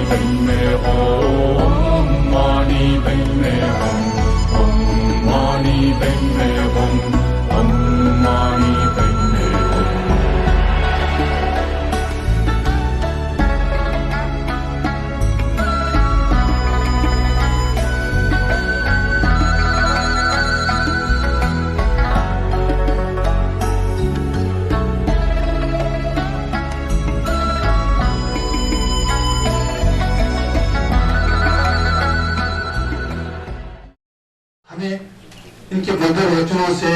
padme Om Mani padme Om Mani padme Om Mani padme इनके मधुर वचनों से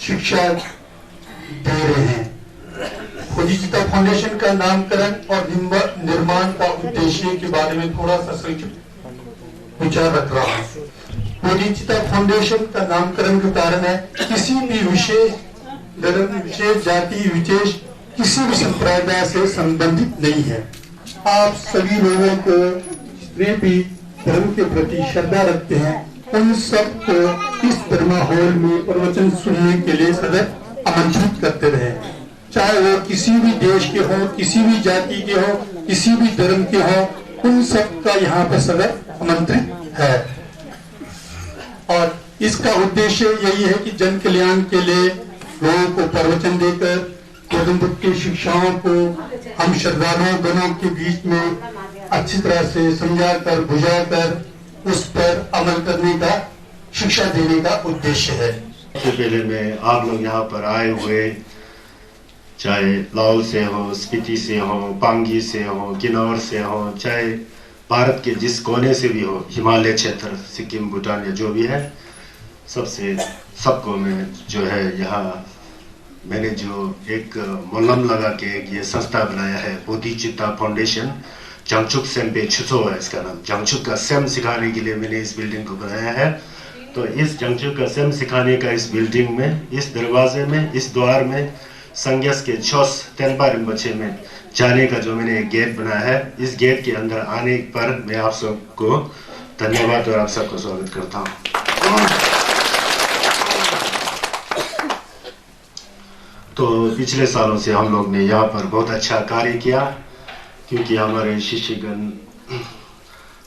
शिक्षा दे रहे हैं। बोधिचित्ता फाउंडेशन का नामकरण और निर्माण का उद्देश्य के बारे में थोड़ा सा संक्षिप्त विचार रख रहा हूँ। बोधिचित्ता फाउंडेशन का नामकरण का कारण है किसी भी विशेष धर्म, विशेष जाति, विशेष किसी भी संप्रदाय से संबंधित नहीं है। आप सभी लोगों को जितने भी धर्म के प्रति श्रद्धा रखते हैं उन सबको इस धर्म हॉल में प्रवचन सुनने के लिए सदैव आमंत्रित करते रहे, चाहे वो किसी भी देश के हो, किसी भी जाति के हो, किसी भी धर्म के हो, उन सबका यहाँ पर सदैव आमंत्रित है। और इसका उद्देश्य यही है कि जन कल्याण के लिए लोगों को प्रवचन देकर गौतम बुद्ध की शिक्षाओं को हम श्रद्धालुओं गणों के बीच में अच्छी तरह से समझाकर बुझाकर उस पर अमल करने का शिक्षा देने का उद्देश्य है। सबसे पहले मैं आप लोग यहाँ पर आए हुए, चाहे लाहौल से हो, स्पीति से हो, पांगी से हो, किन्नौर से हो, चाहे भारत के जिस कोने से भी हो, हिमालय क्षेत्र, सिक्किम, भूटान या जो भी है, सबको मैं जो है यहाँ मैंने जो एक मलम लगा के ये संस्था बनाया है, बोधिचित्ता फाउंडेशन, जंगचुक सेम्पे छुसो है इसका नाम। जंगचुक का सेम सिखाने के लिए मैंने इस बिल्डिंग को बनाया है। तो इस जंगचुक का सेम सिखाने का इस बिल्डिंग में, इस दरवाजे में, इस द्वार में संगस के छोस तेलबारिम बच्चे में जाने का जो मैंने एक गेट बनाया है, इस गेट के अंदर आने पर मैं आप सबको धन्यवाद और आप सबको स्वागत करता हूँ। तो पिछले सालों से हम लोग ने यहाँ पर बहुत अच्छा कार्य किया, क्योंकि हमारे शिष्यगण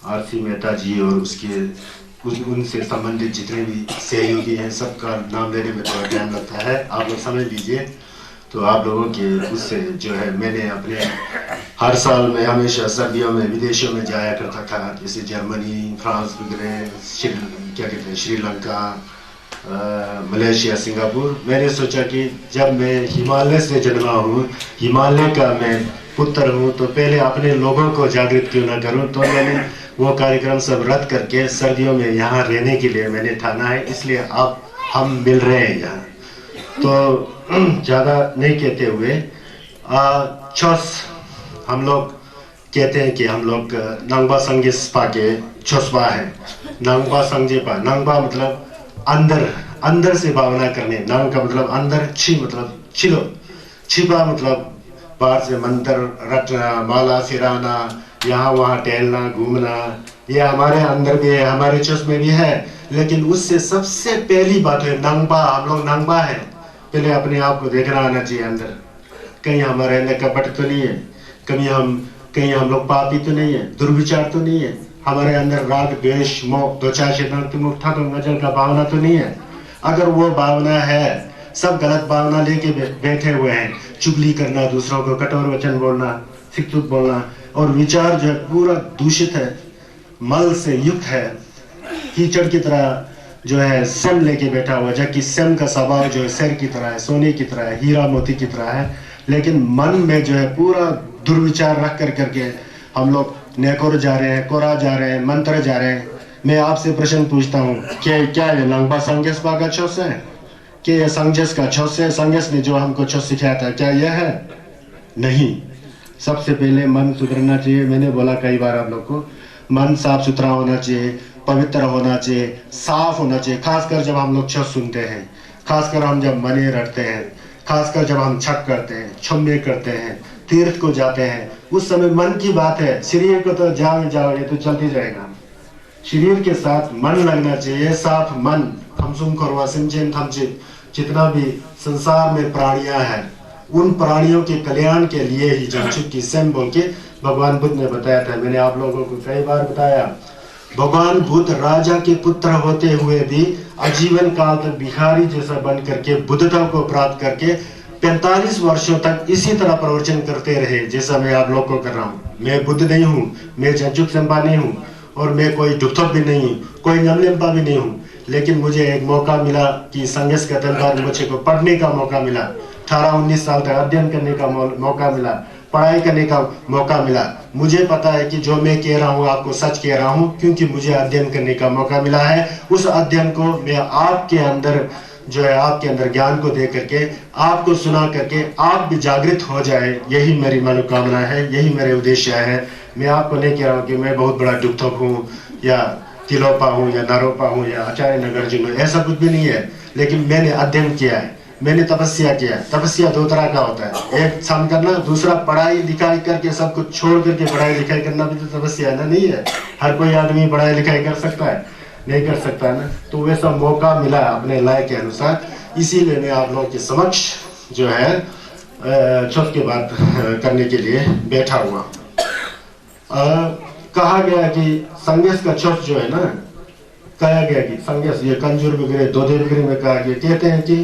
आरसी मेहता जी और उसके उनसे संबंधित जितने भी सहयोगी हैं सबका नाम लेने में थोड़ा टाइम लगता है, आप लोग समझ लीजिए। तो आप लोगों के उससे जो है मैंने अपने हर साल में हमेशा सर्दियों में विदेशों में जाया करता था, जैसे जर्मनी, फ्रांस वगैरह, क्या कहते हैं, श्रीलंका, मलेशिया, सिंगापुर। मैंने सोचा कि जब मैं हिमालय से जन्मा हूँ, हिमालय का मैं पुत्र हूँ, तो पहले अपने लोगों को जागृत क्यों ना करूँ। तो मैंने वो कार्यक्रम सब रद्द करके सर्दियों में यहाँ रहने के लिए मैंने ठाना है, इसलिए अब हम मिल रहे हैं यहाँ। तो ज़्यादा नहीं कहते हुए छोस हम लोग कहते हैं कि हम लोग नंगबा संगे पाके छोसबा है। नंगबा संगे पा, नंगबा मतलब अंदर से भावना करने, नंग का मतलब अंदर, छी मतलब छिलो, छिपा मतलब बाहर से मंत्र रटना, माला फिराना, यहाँ वहाँ टहलना, घूमना, ये हमारे अंदर भी है, हमारे चोस में भी है। लेकिन उससे सबसे पहली बात है नंगबा, हम लोग नंगबा है। पहले अपने आप को देखना आना चाहिए अंदर, कहीं हमारे अंदर कपट तो नहीं है, कहीं हम लोग पापी तो नहीं है, दुर्विचार तो नहीं है, हमारे अंदर राग द्वेष मोह दो चार नजर का भावना तो नहीं है। अगर वो भावना है, सब गलत भावना लेके बैठे हुए हैं, चुगली करना, दूसरों को कठोर वचन बोलना, सिकतुक बोलना, और विचार जो है पूरा दूषित है, मल से युक्त है, कीचड़ की तरह जो है सेम लेके बैठा हुआ, जबकि सेम का स्वभाव जो है शेर की तरह है, सोने की तरह है, हीरा मोती की तरह है। लेकिन मन में जो है पूरा दुर्विचार रख करके हम लोग नेकोर जा रहे हैं, कोरा जा रहे हैं, मंत्र जा रहे हैं। मैं आपसे प्रश्न पूछता हूँ, क्या ये नंगबा संगेस का छोस है? क्या ये संगेस का छोस है? संगेस ने जो हमको छोस सिखाया था, क्या यह है? नहीं। सबसे पहले मन सुधरना चाहिए। मैंने बोला कई बार आप लोग को, मन साफ सुथरा होना चाहिए, पवित्र होना चाहिए, साफ होना चाहिए। खासकर जब हम लोग छोस सुनते हैं, खासकर हम जब मने रटते हैं, खासकर जब हम छठ करते हैं, छुम्बे करते हैं, तीर्थ को जाते हैं, उस समय मन की बात है। शरीर को तो जाओ ये तो चलती जाएगा, शरीर के साथ मन लगना चाहिए। साफ मन, हम सुन करवा सिंचन थमचित, जितना भी संसार में प्राणियां हैं उन प्राणियों के कल्याण के लिए ही जंगचुक की सेम बोल के भगवान बुद्ध ने बताया था। मैंने आप लोगों को कई बार बताया, भगवान बुद्ध राजा के पुत्र होते हुए भी आजीवन काल तक भिखारी जैसा बन करके बुद्धता को प्राप्त करके 45 वर्षों तक इसी तरह प्रवचन करते रहे जैसा मैं आप लोग को कर रहा हूँ। मैं बुद्ध नहीं हूँ, मैं जंगचुक सेम्पा नहीं हूँ, और मैं कोई डुक्थप भी नहीं हूँ, कोई न्यामलेम्पा भी नहीं हूँ। लेकिन मुझे एक मौका मिला कि संघर्ष के तलवार मुझे को पढ़ने का मौका मिला, 18-19 साल तक अध्ययन करने का मौका मिला, पढ़ाई करने का मौका मिला। मुझे पता है कि जो मैं कह रहा हूँ आपको सच कह रहा हूँ, क्योंकि मुझे अध्ययन करने का मौका मिला है। उस अध्ययन को मैं आपके अंदर जो है, आपके अंदर ज्ञान को दे करके आपको सुना करके आप भी जागृत हो जाए, यही मेरी मनोकामना है, यही मेरे उद्देश्य है। मैं आपको नहीं कह रहा हूँ कि मैं बहुत बड़ा डुक्थक हूँ या तिलोपा हूँ या नारोपा हूँ या आचार्य नगार्जुन हूँ, ऐसा कुछ भी नहीं है। लेकिन मैंने अध्ययन किया है, मैंने तपस्या किया है। तपस्या दो तरह का होता है, एक सम करना, दूसरा पढ़ाई लिखाई करके सब कुछ छोड़ करके पढ़ाई लिखाई करना भी तो तपस्या है ना। नहीं है, हर कोई आदमी पढ़ाई लिखाई कर सकता है? नहीं कर सकता ना। तो वैसा मौका मिला अपने लायक के अनुसार, इसीलिए मैं आप लोगों के समक्ष जो है छठ की बात करने के लिए बैठा हुआ। कहा गया कि संघर्ष का छठ जो है ना, कहा गया कि संघर्ष, ये कंजूर वगैरह दोदेवगिरी में कहा गया, कहते हैं कि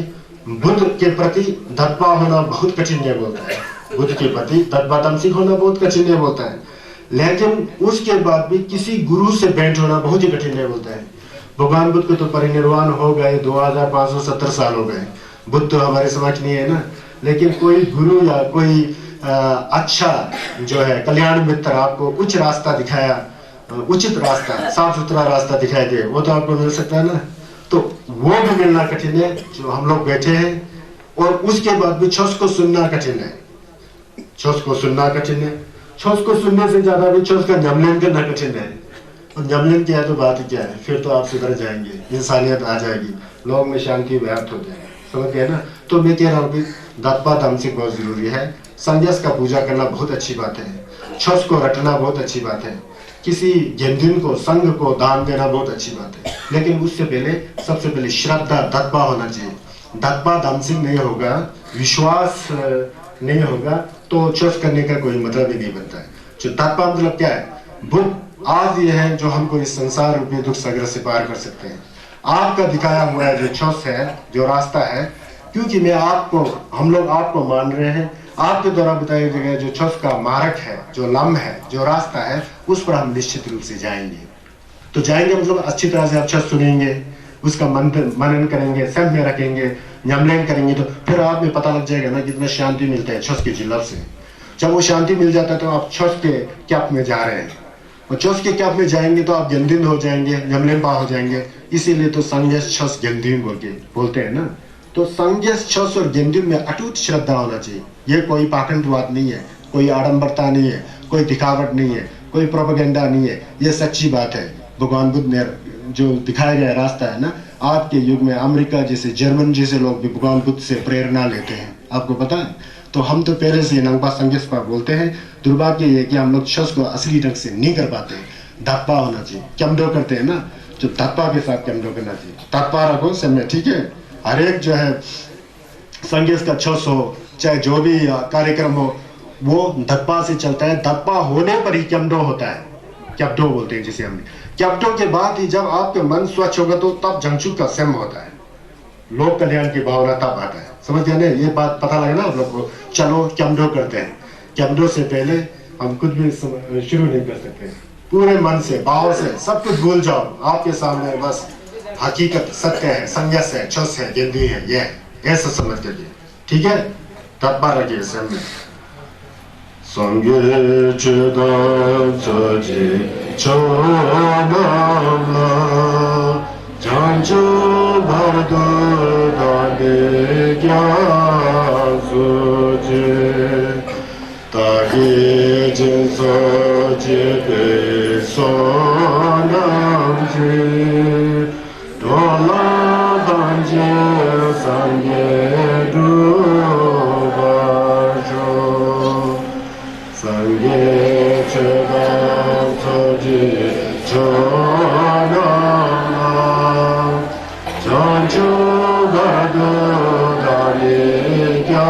बुद्ध के प्रति दत्पा होना बहुत कठिन है बोलता है। बुद्ध के प्रति दत्पा तमसिक होना बहुत कठिन है बोलता है, लेकिन उसके बाद भी किसी गुरु से भेंट होना बहुत ही कठिन है बोलता है। भगवान बुद्ध को तो परिनिर्वाण हो गए, 2570 साल हो गए, बुद्ध तो हमारे समक्ष नहीं है ना। लेकिन कोई गुरु या कोई अच्छा जो है कल्याण मित्र आपको उच्च रास्ता दिखाया, उचित रास्ता, साफ सुथरा रास्ता दिखाई दे, वो तो आपको मिल सकता है ना। तो वो भी मिलना कठिन है जो हम लोग बैठे हैं, और उसके बाद भी छस को सुनना कठिन है। छस को सुनना कठिन है, छस को सुनने से ज्यादा भी छस का न्यामलेन करना कठिन है। और न्यामलेन किया तो बात ही क्या है, फिर तो आप सुधर जाएंगे, इंसानियत आ जाएगी, लोग में शांति व्याप्त हो जाएगी, समझ गए ना। तो मैं कह रहा हूँ कि दत्पा तमसिक बहुत जरूरी है। संन्यास का पूजा करना बहुत अच्छी बात है, छस को रटना बहुत अच्छी बात है, किसी जन्मदिन को संघ को दान देना बहुत अच्छी बात है। लेकिन उससे पहले सबसे पहले श्रद्धा दत्पा होना चाहिए। दत्पा तमसिक नहीं होगा, विश्वास नहीं होगा, तो छस करने का कोई मतलब ही नहीं बनता है। जो दत्पा मतलब क्या है, बुद्ध आज ये है जो हमको इस संसार रूपी दुख सागर से पार कर सकते हैं। आपका दिखाया हुआ है जो छस है, जो रास्ता है, क्योंकि मैं आपको, हम लोग आपको मान रहे हैं, आपके द्वारा बताए गए जो छस का मार्ग है, जो लम्ब है, जो रास्ता है, उस पर हम निश्चित रूप से जाएंगे। तो जाएंगे मतलब अच्छी तरह से आप छस सुनेंगे, उसका मनन करेंगे, सब में रखेंगे, न्यामलेन करेंगे, तो फिर आप में पता लग जाएगा ना कितना शांति मिलता है छस के जिल्लत से। जब वो शांति मिल जाता है तो आप छस के कैप में जा रहे हैं, और छस के कैप में जाएंगे तो आप जन्मदिन हो जाएंगे, न्यामलेन हो जाएंगे। इसीलिए तो संन्यास छस जन्मदिन बोलते हैं ना। तो संन्यास छस और जन्मदिन में अटूट श्रद्धा होना चाहिए। ये कोई पाखंडवाद नहीं है, कोई आडंबरता नहीं है, कोई दिखावट नहीं है, कोई प्रोपेगेंडा नहीं है, ये सच्ची बात है। भगवान बुद्ध ने जो दिखाया गया रास्ता है ना, आज के युग में अमेरिका जैसे, जर्मन जैसे लोग भी भगवान बुद्ध से प्रेरणा लेते हैं, आपको पता है। तो हम तो पहले से नंगपा संघर्ष पर बोलते हैं। दुर्भाग्य ये कि हम लोग छस को असली ढंग से नहीं कर पाते। दत्पा होना चाहिए, कैमडो करते हैं ना, जो दत्पा के साथ कैमडो करना चाहिए। दत्पा रखो सब में, ठीक है। हर एक जो है संघर्ष का छस हो, चाहे जो भी कार्यक्रम हो, वो दत्पा से चलता है। दत्पा होने पर ही कैमडो होता है, कैप्टो बोलते हैं जिसे हमने। कैप्टो के बाद ही जब आपका मन स्वच्छ होगा तो तब जंगचुक का सेम होता है, लोक कल्याण की भावना तब आता है। समझ गए ना, ये बात पता लगे ना आप लोग को। चलो कैमडो करते हैं, कैमडो से पहले हम कुछ भी शुरू नहीं कर सकते। पूरे मन से, भाव से सब कुछ भूल जाओ, आपके सामने बस हकीकत सत्य है, संन्यास है, छस है, जिंदगी है, ये ऐसा समझ के, ठीक है। दत्पा रखिए सब में। संगे चुदा चजे चोनामला जांचो भरदो दागे ज्ञान सोचे तागे जिन सोचे पे सोनाम जे डोला दांजे संगे Jancho Gado Dale Kya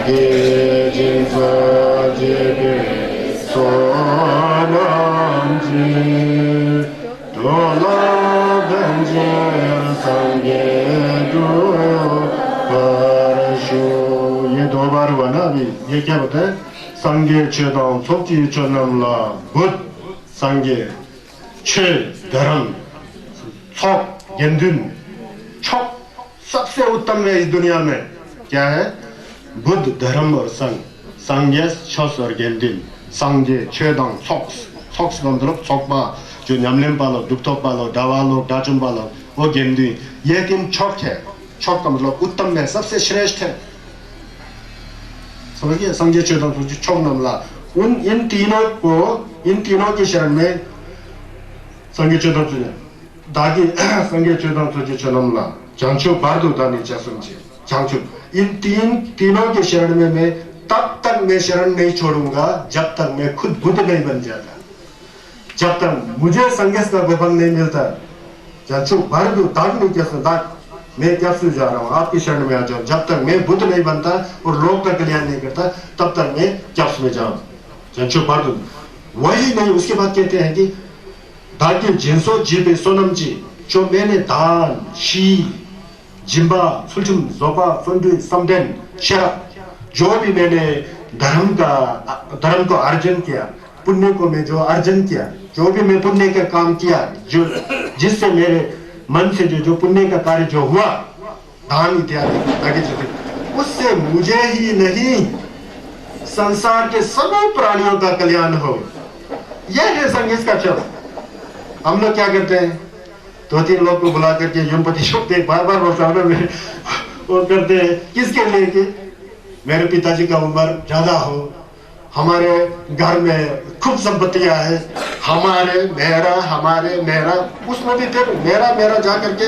तागे जिनसा जेबे सोनांजी डोला गंजे संगे दो परशु। ये 2 बार हुआ ना अभी। ये क्या बताए? संगे चेदाम सोची चनमला बुद्ध संगे छे धर्म छक गेंदुन छक सबसे उत्तम है इस दुनिया में। क्या है? बुद्ध धर्म और संग। संगे छस और गेंदुन संगे छेदाम छक्स छक्स का मतलब छकबा जो न्यामलेम पालो दुक्थोक पालो डावालो डाचुम पालो वो गेंदुन। ये 3 छक है। छक का मतलब उत्तम है, सबसे श्रेष्ठ है। समझिए? संगे चेतन सोची छक नमला। इन तीनों की शरण में संगे चेतन सोची दागी संगे चेतन सोची चनमला चांचो बारदो दानी चासुंचे चांचो। इन तीनों के शरण में मैं तब तक मैं शरण नहीं छोड़ूंगा जब तक मैं खुद बुद्ध नहीं बन जाता, जब तक मुझे संगेश का विभंग नहीं मिलता। चांचो बारदो दानी चासुं दाग मैं क्या जा रहा हूँ, आपकी शरण में आ जाऊं। जब तक मैं बुद्ध नहीं बनता और लोक का कल्याण नहीं करता तब तक मैं क्या में जाऊं। जंचो पार्दु वही नहीं। उसके बाद कहते हैं कि दागी जिनसो जीबे सोनम जी जो मैंने दान शी जिम्बा सुलझुम जोबा फुंडु समदेन शराब जो भी मैंने धर्म को अर्जन किया, पुण्य को मैं जो अर्जन किया, जो भी मैं पुण्य का काम किया, जो जिससे मेरे मन से जो पुण्य का कार्य जो हुआ दान इत्यादि उससे मुझे ही नहीं संसार के सभी प्राणियों का कल्याण हो। यह है संगीत का चल। हम लोग क्या करते हैं? 2-3 लोग को बुला करके यमपति शब्द बार बार वो करते हैं। किसके लिए? कि मेरे पिताजी का उम्र ज्यादा हो, हमारे घर में खूब संपत्तियां है, हमारे मेरा उसमें भी फिर मेरा जा करके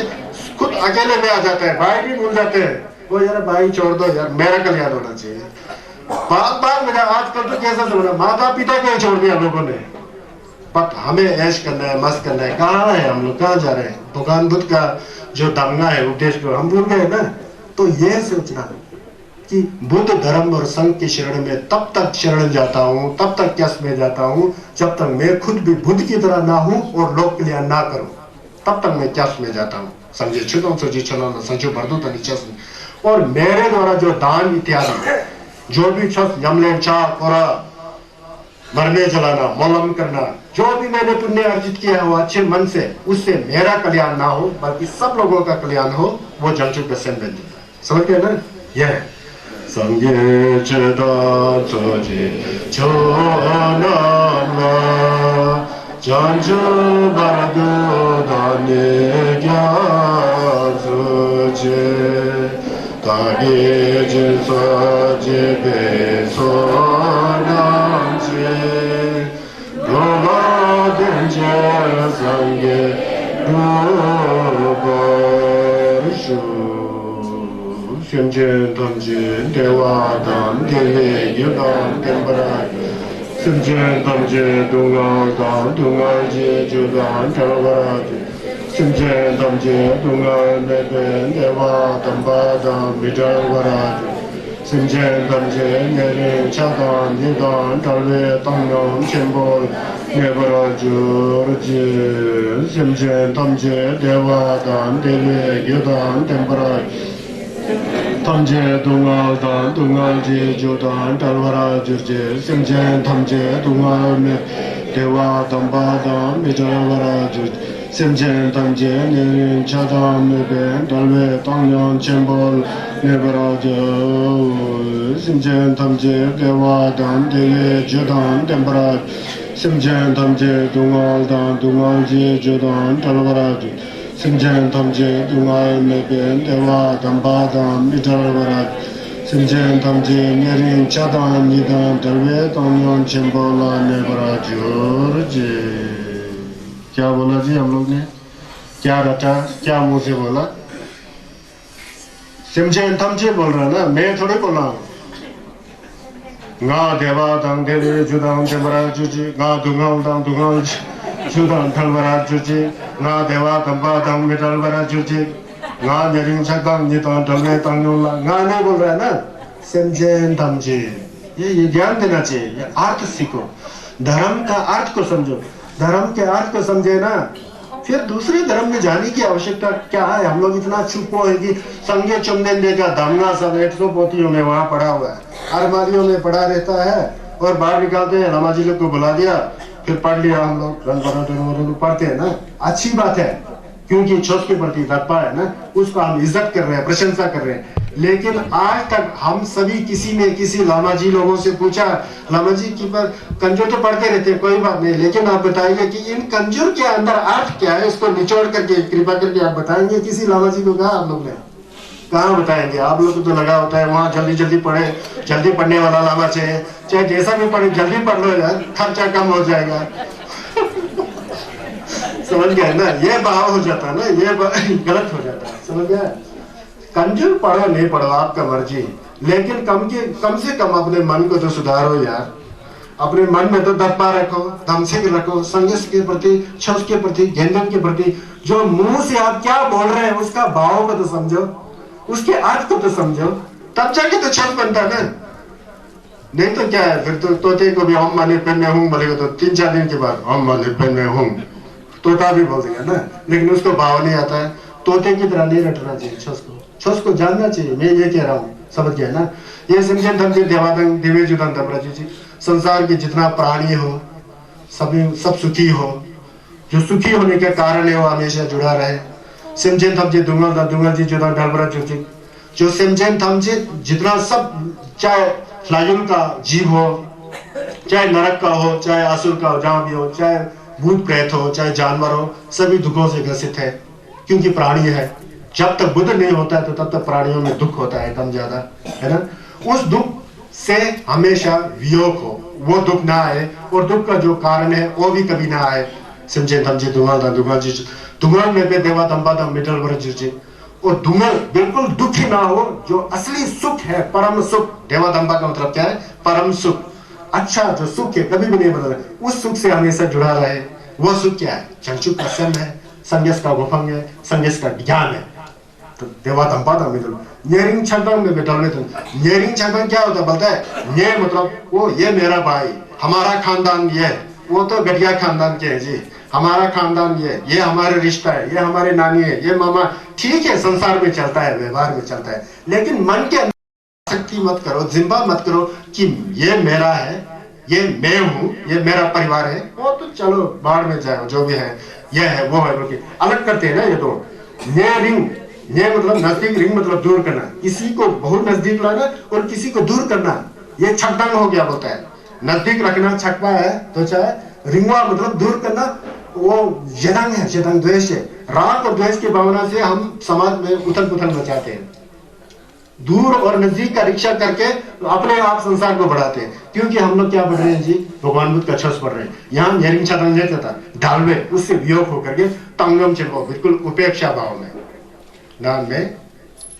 खुद अकेले में आ जाता है। भाई भी भूल जाते हैं। वो यार भाई छोड़ दो यार, मेरा कल्याण होना चाहिए। बात में आजकल तो कैसा समझा, माता पिता को छोड़ दिया लोगों ने। बट हमें ऐश करना है, मस्त करना है। कहाँ है हम लोग? कहाँ जा रहे हैं? भगवान बुद्ध का जो दंगा है उपदेश को हम भूल गए ना। तो यह सोचना कि बुद्ध धर्म और संघ की शरण में तब तक शरण जाता हूँ, तब तक कैस में जाता हूँ जब तक मैं खुद भी बुद्ध की तरह ना हूँ और लोक कल्याण ना करूँ, तब तक मैं कैस में जाता हूँ। समझे? छुदम सोची चलो संजो भरदू तनिचस। और मेरे द्वारा जो दान इत्यादि जो भी छस यमलेन चाह कोरा मरने जलाना मलम करना जो भी मैंने पुण्य अर्जित किया हो अच्छे मन से, उससे मेरा कल्याण ना हो बल्कि सब लोगों का कल्याण हो, वो जंचु का सेन बन जाता है। समझ गए ना? यह संगे चेदा सोचे चोनाला जंचु बरदो दाने क्या सोचे तागे जिनसा जेबे सोनांचे डोला देंजे संगे डोबरशु। 심진 던진 대화단 대회 유단 템버라 심진 던진 동아단 동아지 주단 terwaraji 심진 던진 동아 내변 대화 담바단 미절waraji 심진 던진 내린 차단 유단 달외 당령 첨볼 내버라주르지 심진 던진 대화단 대회 유단 템버라 탐제 동아단 동아지 조단 달와라 주제 심젠 탐제 동아메 대와 담바다 미자와라 주 심젠 탐제 네 차담메베 달외 당년 쳔볼 네버라죠 심젠 탐제 대와 단 대외 조단 템버라 심젠 탐제 동아단 동아지 조단 달와라 주 심전 탐제 동아의 매변 대화 담바담 미달와라 심전 탐제 내린 차단 니단 달외 당연 쳔볼라 नेबरा जोरजे। क्या बोला जी हम लोग ने? क्या रटा? क्या मुंह से बोला? सिमचन थमचे बोल रहा ना, मैं थोड़े बोल रहा हूँ। गा देवा दंग देवे जुदांग नेबरा जुजी गा दुंगाल दंग दुंगाल जुदांग थलवरा जुजी गा देवा दंबा दंग मिटलवरा जुजी गा नेरिंग छदंग निदान दलवे तंगुला। गा नहीं बोल रहा है ना, समझें समझे, ये ज्ञान देना चाहिए, ये अर्थ सीखो, धर्म का अर्थ को समझो, धर्म के अर्थ को समझे ना, फिर दूसरे धर्म में जाने की आवश्यकता क्या है। हम लोग इतना चुप हो कि संगे चुमने का दामना सब 100 पोतियों में वहां पड़ा हुआ है, अलमारियों में पड़ा रहता है, और बाहर निकालते हैं, नमाजी लोग को बुला दिया, फिर पढ़ लिया, हम लोग पढ़ते हैं ना, अच्छी बात है, क्योंकि छठ के प्रति दत्पा है ना, उसको हम इज्जत कर रहे हैं, प्रशंसा कर रहे हैं। लेकिन आज तक हम सभी किसी ने किसी लामा जी लोगों से पूछा, लामा जी की पर कंजूर तो पढ़ते रहते हैं, कोई बात नहीं, लेकिन आप बताइए कि इन कंजूर के अंदर अर्थ क्या है, इसको निचोड़ करके कृपा करके आप बताएंगे। किसी लामा जी को कहा आप लोग ने, कहाँ बताएंगे? आप लोग को तो लगा होता है वहाँ जल्दी जल्दी पढ़े, जल्दी पढ़ने वाला लामा चाहिए, चाहे जैसा भी पढ़े जल्दी पढ़ लो यार, खर्चा कम हो जाएगा। समझ गए ना, ये भाव हो जाता है ना, ये गलत हो जाता है, समझ गया? कंजूर पढ़ो नहीं पढ़ो आपका मर्जी, लेकिन कम से कम अपने मन को तो सुधारो यार, अपने मन में तो दत्पा रखो, दमसिक रखो, संघर्ष के प्रति, छठ के प्रति, गेंदन के प्रति, जो मुंह से आप क्या बोल रहे हैं उसका भाव को तो समझो, उसके अर्थ को तो समझो, तब जाके तो छठ बनता है ना। नहीं तो क्या है, फिर तो तोते को भी हम माने पेन में हूँ बोलेगा तो 3-4 दिन के बाद हम माने पेन में हूँ, तोता भी बोल देगा ना, लेकिन उसको भाव नहीं आता है। तोते की तरह नहीं रटना चाहिए, छठ को जानना चाहिए, मैं ये कह रहा हूँ, समझ गया ना। ये समझे धन के देवादंग दिव्य जुदन जी, संसार के जितना प्राणी हो सभी सब सुखी हो, जो सुखी होने के कारण है वो हमेशा जुड़ा रहे। सिमचेन थमचे दुंगल जी जुदा ढलबरा चुचिक, जो सिमचेन थमचे जितना सब, चाहे लायुल का जीव हो, चाहे नरक का हो, चाहे असुर का हो, जहां भी हो, चाहे भूत प्रेत हो, चाहे जानवर हो, सभी दुखों से ग्रसित है, क्योंकि प्राणी है। जब तक बुद्ध नहीं होता है तो तब तक प्राणियों में दुख होता है, कम ज्यादा, है ना। उस दुख से हमेशा वियोग हो, वो दुख ना आए, और दुख का जो कारण है वो भी कभी ना आए। सिमचेन थमचे दुंगल में पे देवा दम्बा दम मिडल वर्ज, और दुंगल बिल्कुल दुखी ना हो, जो असली सुख है, परम सुख, देवा दम्बा का मतलब क्या है? परम सुख, अच्छा जो सुख है कभी भी नहीं बदल, उस सुख से हमेशा जुड़ा रहे। वो सुख क्या है? चंचुक का सम है, संगस का गोफंग है, संगस का ज्ञान है। तो देवा दम्बा दम मिडल नियरिंग छंदंग में बैठल में, नियरिंग छंदंग क्या होता है? बोलता है ये मतलब वो, ये मेरा भाई, हमारा खानदान ये, वो तो घटिया खानदान के है जी, हमारा खानदान ये हमारे रिश्ता है, ये हमारे नानी है, ये मामा, ठीक है, संसार में चलता है, व्यवहार में चलता है, लेकिन मन के अंदर शक्ति मत करो, जिम्बा मत करो कि ये मेरा है, ये मैं हूँ, ये मेरा परिवार है, वो तो चलो बाहर में जाओ, जो भी है, ये है वो है, बोल अलग करते हैं ना ये दो। ये रिंग, ये मतलब नजदीक, रिंग मतलब दूर करना, किसी को बहुत नजदीक लाना और किसी को दूर करना, ये छकदंग हो गया बोलता है। नजदीक रखना छकवा है, तो चाहे रिंगवा मतलब दूर करना, वो यदंग है, यदंग द्वेष है। राग और द्वेष की भावना से हम समाज में उथल पुथल मचाते हैं, दूर और नजदीक का रिक्शा करके अपने आप संसार को बढ़ाते हैं। क्योंकि हम लोग क्या बढ़ रहे हैं जी? भगवान बुद्ध का छस पढ़ रहे हैं। यहाँ नियरिंग छतंग था ढालवे, उससे वियोग होकर के तंगम चिल्को, बिल्कुल उपेक्षा भाव में, ना मैं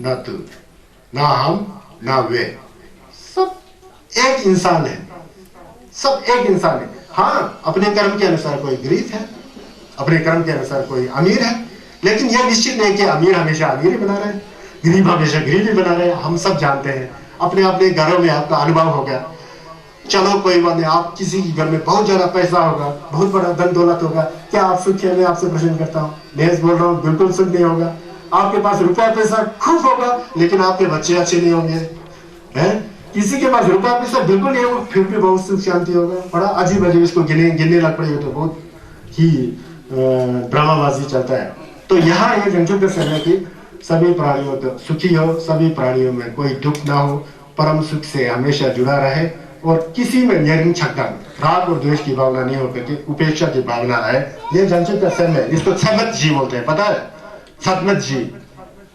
ना तू, ना हम ना वे, सब एक इंसान है, सब एक इंसान है। हाँ, अपने कर्म के अनुसार कोई गरीब है, अपने कर्म के अनुसार कोई अमीर है, लेकिन यह निश्चित नहीं कि अमीर हमेशा अमीर ही बना रहे, गरीब हमेशा गरीब ही बना रहे। हम सब जानते हैं, अपने अपने घरों में आपका अनुभव हो गया। चलो कोई बात नहीं, आप किसी के घर में बहुत ज्यादा पैसा होगा, बहुत बड़ा धन दौलत होगा, क्या आप सुख है? मैं आपसे प्रश्न करता हूँ, मैं बोल रहा हूँ, बिल्कुल सुख नहीं होगा। आपके पास रुपया पैसा खूब होगा, लेकिन आपके बच्चे अच्छे नहीं होंगे, है। किसी के पास रुपया पैसा बिल्कुल नहीं होगा, फिर भी बहुत सुख शांति होगा। बड़ा अजीब अजीब, इसको गिनने लग पड़ेगा तो बहुत ही ड्रामाबाजी चलता है। तो यहाँ ये जंचुक समय की सभी प्राणियों तो सुखी हो, सभी प्राणियों में कोई दुख ना हो, परम सुख से हमेशा जुड़ा रहे, और किसी में नियरिंग छक्का, राग और द्वेष की भावना नहीं होकर के उपेक्षा की भावना है। ये जंचुक समय, इसको सतमत जी बोलते हैं, पता है? सतमत जी,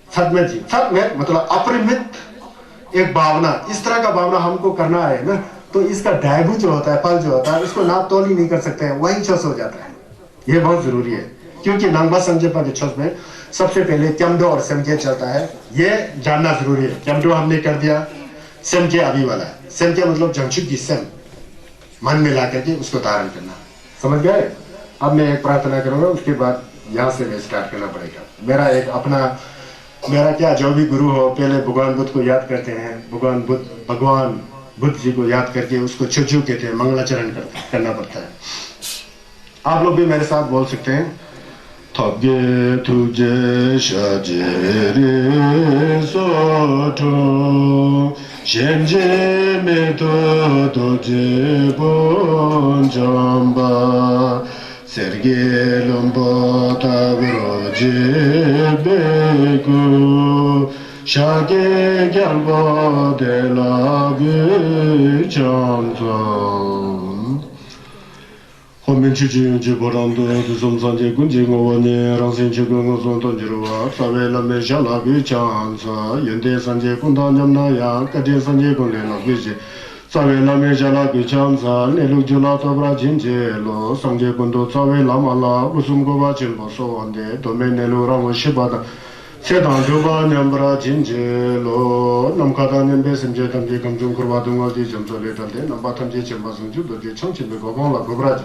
सतमत जी, सतमत मतलब अपरिमित एक भावना। इस तरह का भावना हमको करना है ना, तो इसका डायबू जो होता है, फल जो होता है, उसको नाप तोल ही नहीं कर सकते हैं, वही छस हो जाता है। ये बहुत जरूरी है, क्योंकि नंबा संजय पर छस में सबसे पहले क्यमडो और सेमके चलता है, ये जानना जरूरी है। क्यमडो हमने कर दिया, सेमके अभी वाला है। सेमके मतलब जंचुक की सेम, मन में ला करके उसको धारण करना, समझ गए? अब मैं एक प्रार्थना करूंगा, उसके बाद यहाँ से मैं स्टार्ट करना पड़ेगा। मेरा एक अपना मेरा क्या, जो भी गुरु हो पहले भगवान बुद्ध को याद करते हैं, भगवान बुद्ध जी को याद करके उसको छुछू कहते हैं, मंगलाचरण करना पड़ता है। आप लोग भी मेरे साथ बोल सकते हैं। थगे तुझे शजेरे सोठो शेंजे में तो तुझे बोंजम्बा serge lombo tabroje begu shage gyalbo de la chanzam homin chuji borando duzom sanje gunje ngone ransin chugo zon tonjirwa savela me jala bi chanza yende sanje kundanyam na ya kade sanje gunle la bije Sawe lame jala bichamsa, nelu jula tabra jinjelo, sangye kundu sawe lamala, usum goba chimbo so ande, dome nelu ramu shibada, sedan juba nyambra jinjelo, namkada nyambe simje tamje kamjum kurwa dunga di jamsa le talde, namba tamje chimba sungju doje changchimbe gobang la gobraj.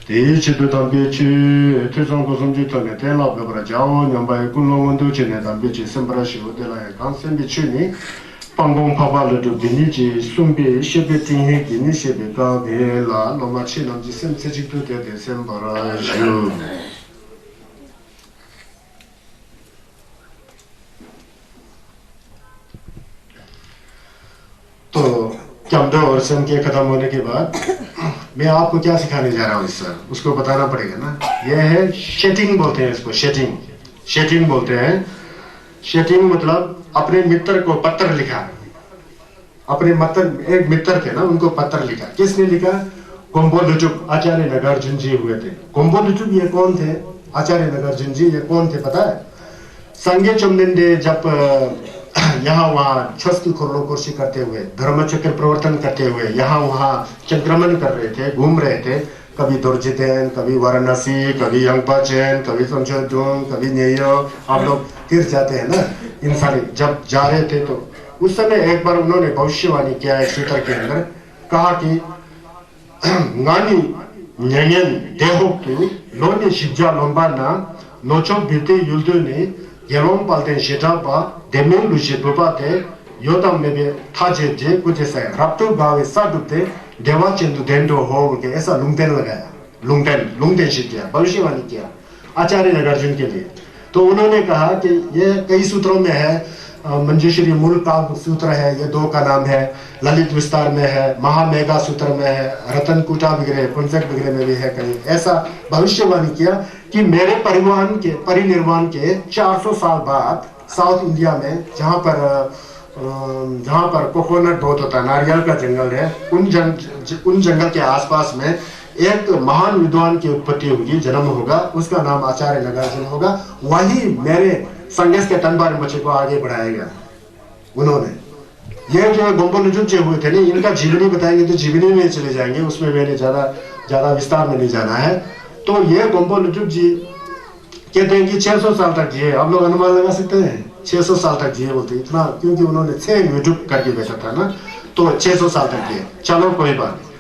Di chidu tambe chi, tuzang kusum ju tane tenla gobra jao, nyamba kunlo ngundu chine tambe chi sembra shivu de la ekan sembi chuni, Pangong papa le do biniji sumbi shebe tinghe gini shebe ka de la loma chi nam ji sem tsejik do de sem bara ju तो camera और सन के खत्म होने के बाद मैं आपको क्या सिखाने जा रहा हूँ इस सर उसको बताना पड़ेगा ना। यह है शेटिंग बोलते हैं इसको, शेटिंग बोलते हैं। शेटिंग मतलब अपने मित्र को पत्र लिखा, अपने एक मित्र थे ना, उनको पत्र लिखा। किसने लिखा? गोम्बोलुचुप आचार्य नागार्जुन जी हुए थे। गोम्बोलुचुप ये कौन थे? आचार्य नागार्जुन जी ये कौन थे पता है? संगे चुमनिंदे जब यहाँ वहाँ छस्की खुरलोकोशी करते हुए, धर्मचक्र प्रवर्तन करते हुए यहाँ वहाँ संक्रमण कर रहे थे, घूम रहे थे, कभी दुर्जितेन, कभी वाराणसी, कभी यंगपाचेन, कभी संशोधन, कभी नेयो, आप लोग तीर्थ जाते हैं ना, इन सारे जब जा रहे थे तो उस समय एक बार उन्होंने भविष्यवाणी किया है सूत्र के अंदर, कहा कि गानी न्यायन देहोक्तु लोने शिक्षा लोम्बाना नोचो बीते युल्दु ने गेलों पालते शेटापा देमें लुचे बुपाते योदम में भी थाजे जे कुछ ऐसा रप्तो गावे साधुते देवा चंदु देंडो हो के ऐसा लुंगटेन लगाया, लुंगटेन शिक्षा भविष्यवाणी किया आचार्य नागार्जुन के लिए। तो उन्होंने कहा कि ये कई सूत्रों में है, मंजूश्री मूल काव्य सूत्र है, ये 2 का नाम है, ललित विस्तार में है, महामेघा सूत्र में है, रतन कूटा विग्रह, पुंसक विग्रह में भी है। कहीं ऐसा भविष्यवाणी किया कि मेरे परिनिर्वाण के 400 साल बाद साउथ इंडिया में जहाँ पर कोकोनट बहुत होता है, नारियल का जंगल है, उन जंगल के आसपास में एक महान विद्वान की उत्पत्ति होगी, जन्म होगा, उसका नाम आचार्य नागार्जुन होगा। वही मेरे संगेश के तनबार बच्चे को आगे बढ़ाएगा। उन्होंने ये जो गोम्बोलुचुप जी हुए थे ना, इनका जीवनी बताएंगे तो जीवनी में चले जाएंगे, उसमें मैंने ज्यादा विस्तार में नहीं जाना है। तो ये गोम्बोलुचुप जी कहते हैं कि 600 साल तक जिए। आप लोग अनुमान लगा सकते हैं 600 साल तक जिए बोलते, इतना क्योंकि उन्होंने 6 यूट्यूब करके बैठा था ना, तो 600 साल तक जिए। चलो कोई बात नहीं।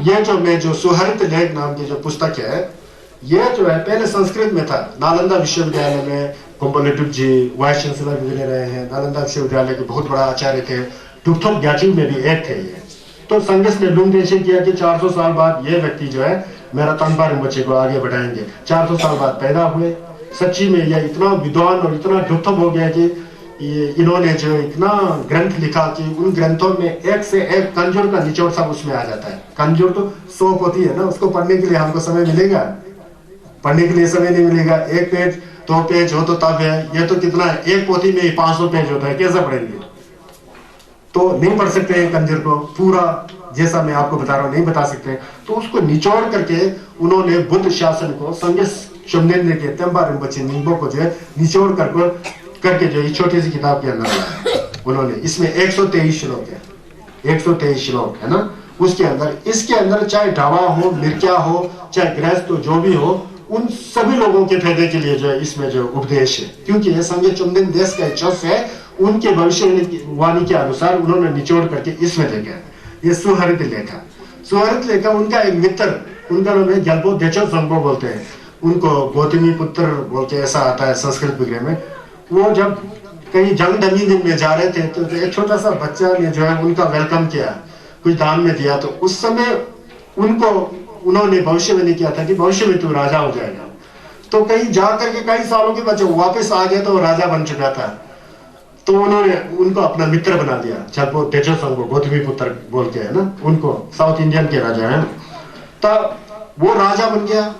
ये जो मैं जो सुहरित लेख नाम की जो पुस्तक है, ये जो है पहले संस्कृत में था। नालंदा विश्वविद्यालय में गोम्बोलुचुप जी वाइस चांसलर भी रहे हैं, नालंदा विश्वविद्यालय के बहुत बड़ा आचार्य थे, डुक्थोप ग्याचिंग में भी एक थे ये। तो संघर्ष ने लुंगदेशन किया कि 400 साल बाद ये व्यक्ति जो है मेरा तनबार बच्चे को आगे बढ़ाएंगे। 400 साल बाद पैदा हुए। सच्ची में यह इतना विद्वान और इतना डुक्थोप हो गया कि इन्होंने जो इतना ग्रंथ लिखा कि उन ग्रंथों में एक से एक कंजूर का निचोड़ सब उसमें आ जाता है। कंजूर तो 100 पोथी है ना, उसको पढ़ने के लिए हमको समय मिलेगा? पढ़ने के लिए समय नहीं मिलेगा। 1 पेज 2 पेज हो तो तब है, ये तो कितना है, एक पोथी में ही 500 पेज होता है, कैसे पढ़ेंगे? तो नहीं पढ़ सकते हैं कंजर को पूरा, जैसा मैं आपको बता रहा हूँ नहीं बता सकते। तो उसको निचोड़ करके उन्होंने बुद्ध शासन को संगे चुमनिंदे के तंबार बच्चे निंबो को जो है निचोड़ करके जो इस छोटी सी किताब के अंदर लाया उन्होंने। इसमें 123 श्लोक है, 123 श्लोक है ना। उसके अंदर, इसके अंदर चाहे ढावा हो, मिर्क्या हो, चाहे गृहस्थ हो, जो भी हो, उन सभी लोगों के फायदे के लिए जो है इसमें जो उपदेश है, क्योंकि ये संगे चुमनिंद देश का इच्छा है, उनके भविष्यवाणी के अनुसार उन्होंने निचोड़ करके इसमें देखा। ये सुहरित लेखा, सुहरित लेखा उनका एक मित्र, उनका नाम है गल्पो देचो संभो बोलते हैं, उनको गौतमी पुत्र बोलते ऐसा आता है संस्कृत विग्रह में। वो जब कहीं जंग दमी दिन में जा रहे थे तो एक छोटा सा बच्चा ने जो है उनका वेलकम किया, कुछ दान में दिया। तो उस समय उनको उन्होंने भविष्यवाणी किया था कि भविष्य में तू राजा हो जाएगा। तो कहीं जाकर के कई सालों के बाद जब वापस आ गया तो वो राजा बन चुका था। तो उन्होंने उनको अपना मित्र बना दिया, जब वो तेजस्वी को गौतमी पुत्र बोल के है ना, उनको साउथ इंडियन के राजा है। तब वो राजा बन गया,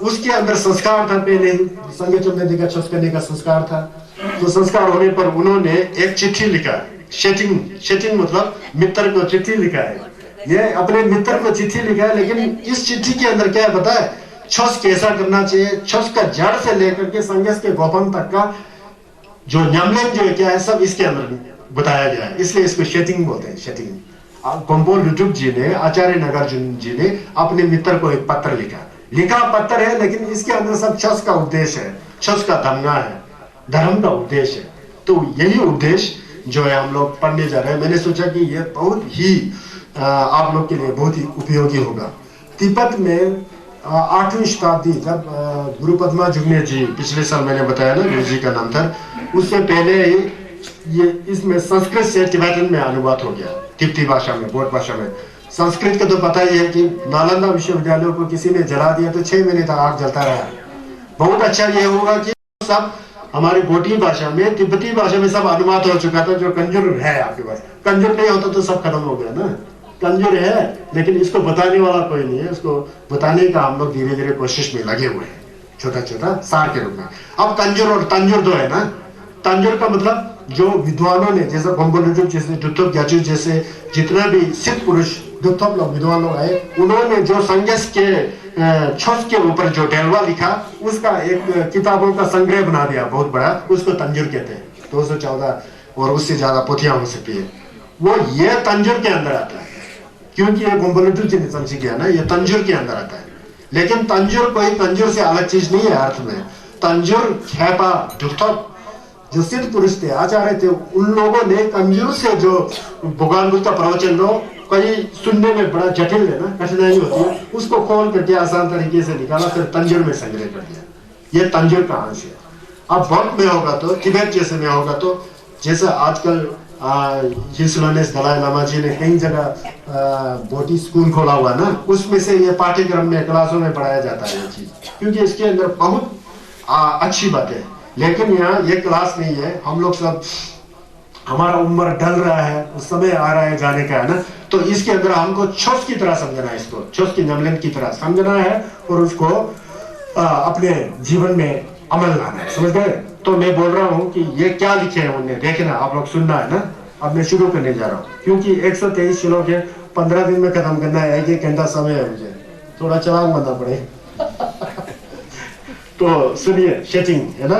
उसके अंदर संस्कार था, पहले ही संगे चंद्र का छस करने का संस्कार था। तो संस्कार होने पर उन्होंने एक चिट्ठी लिखा, शेटिंग मतलब मित्र को चिट्ठी लिखा है। ये अपने मित्र को चिट्ठी लिखा है, लेकिन इस चिट्ठी के अंदर क्या है पता है? छस कैसा करना चाहिए, छस का जड़ से लेकर के संगस के गोपन तक का जो न्यामलेन जो है क्या है, सब इसके अंदर बताया गया है। इसलिए इसको शेटिंग बोलते हैं, शेटिंग। गोम्बो लुटुक जी ने, आचार्य नागार्जुन जी ने अपने मित्र को एक पत्र लिखा पत्र है, लेकिन इसके अंदर सब छस का उद्देश्य है, छस का धमना है, धर्म का उद्देश्य है। तो यही उद्देश्य जो है हम लोग पढ़ने जा रहे हैं। मैंने सोचा कि ये बहुत ही आप लोग के लिए बहुत ही उपयोगी होगा। तिब्बत में 8वीं शताब्दी जब गुरु पद्मा जुगने जी, पिछले साल मैंने बताया ना गुरु जी का नाम था, उससे पहले ही ये इसमें संस्कृत से तिब्बतन में अनुवाद हो गया, तिब्बती भाषा में, बोध भाषा में। संस्कृत का तो पता ही है कि नालंदा विश्वविद्यालय को किसी ने जला दिया तो 6 महीने तक आग जलता रहा। बहुत अच्छा ये होगा कि सब हमारी बोटी भाषा में, तिब्बती भाषा में सब अनुवाद हो चुका था। जो कंजूर है आपके पास, कंजूर नहीं होता तो सब खत्म हो गया ना। कंजूर है लेकिन इसको बताने वाला कोई नहीं है, इसको बताने का हम लोग धीरे धीरे कोशिश में लगे हुए हैं, छोटा छोटा सार के रूप में। अब कंजूर और तंजूर दो है ना। तंजूर का मतलब जो विद्वानों ने, जैसे गोम्बोलुजुक जैसे, दुत्तोप ग्याचु जैसे जितना भी सिद्ध पुरुष दुत्तोप लोग, विद्वान लोग आए, उन्होंने जो संगस के छस के ऊपर जो डेलवा लिखा, उसका एक किताबों का संग्रह बना दिया बहुत बड़ा, उसको तंजूर कहते हैं। 214 और उससे ज्यादा पोथियां हो सकती है। वो ये तंजूर के अंदर आता है, क्योंकि ये गोम्बोलुजुक जी ने समझ किया ना, ये तंजूर के अंदर आता है। लेकिन तंजूर कोई कंजूर से अलग चीज नहीं है अर्थ में। तंजूर खेपा दुत्तोप जो सिद्ध पुरुष थे, आचार्य थे, उन लोगों ने कंजूर से जो भगवान बुद्ध का प्रवचन लो, कई सुनने में बड़ा जटिल है ना, कठिनाई होती है, उसको खोल करके आसान तरीके से निकाला, फिर तंजूर में संग्रह कर दिया। ये तंजूर का अंश है। अब बौद्ध में होगा तो, तिब्बत जैसे में होगा तो, जैसे आजकल हिज हॉलीनेस दलाई लामा जी ने कई जगह बोटी स्कूल खोला हुआ ना, उसमें से ये पाठ्यक्रम में, क्लासों में पढ़ाया जाता है ये चीज, क्योंकि इसके अंदर बहुत अच्छी बात है। लेकिन यहाँ ये क्लास नहीं है, हम लोग सब, हमारा उम्र ढल रहा है, उस समय आ रहा है जाने का है ना, तो इसके अंदर हमको छस की तरह समझना है, इसको छस की न्यामलेन की तरह समझना है और उसको अपने जीवन में अमल लाना है, समझ गए? तो मैं बोल रहा हूँ कि ये क्या लिखे हैं उन्हें, देखना, आप लोग सुनना है ना। अब मैं शुरू करने जा रहा हूँ, क्योंकि 123 श्लोक है, 15 दिन में खत्म करना है, 1 घंटा समय है, मुझे थोड़ा चलांग बनना पड़े। तो सुनिए, शेटिंग है ना।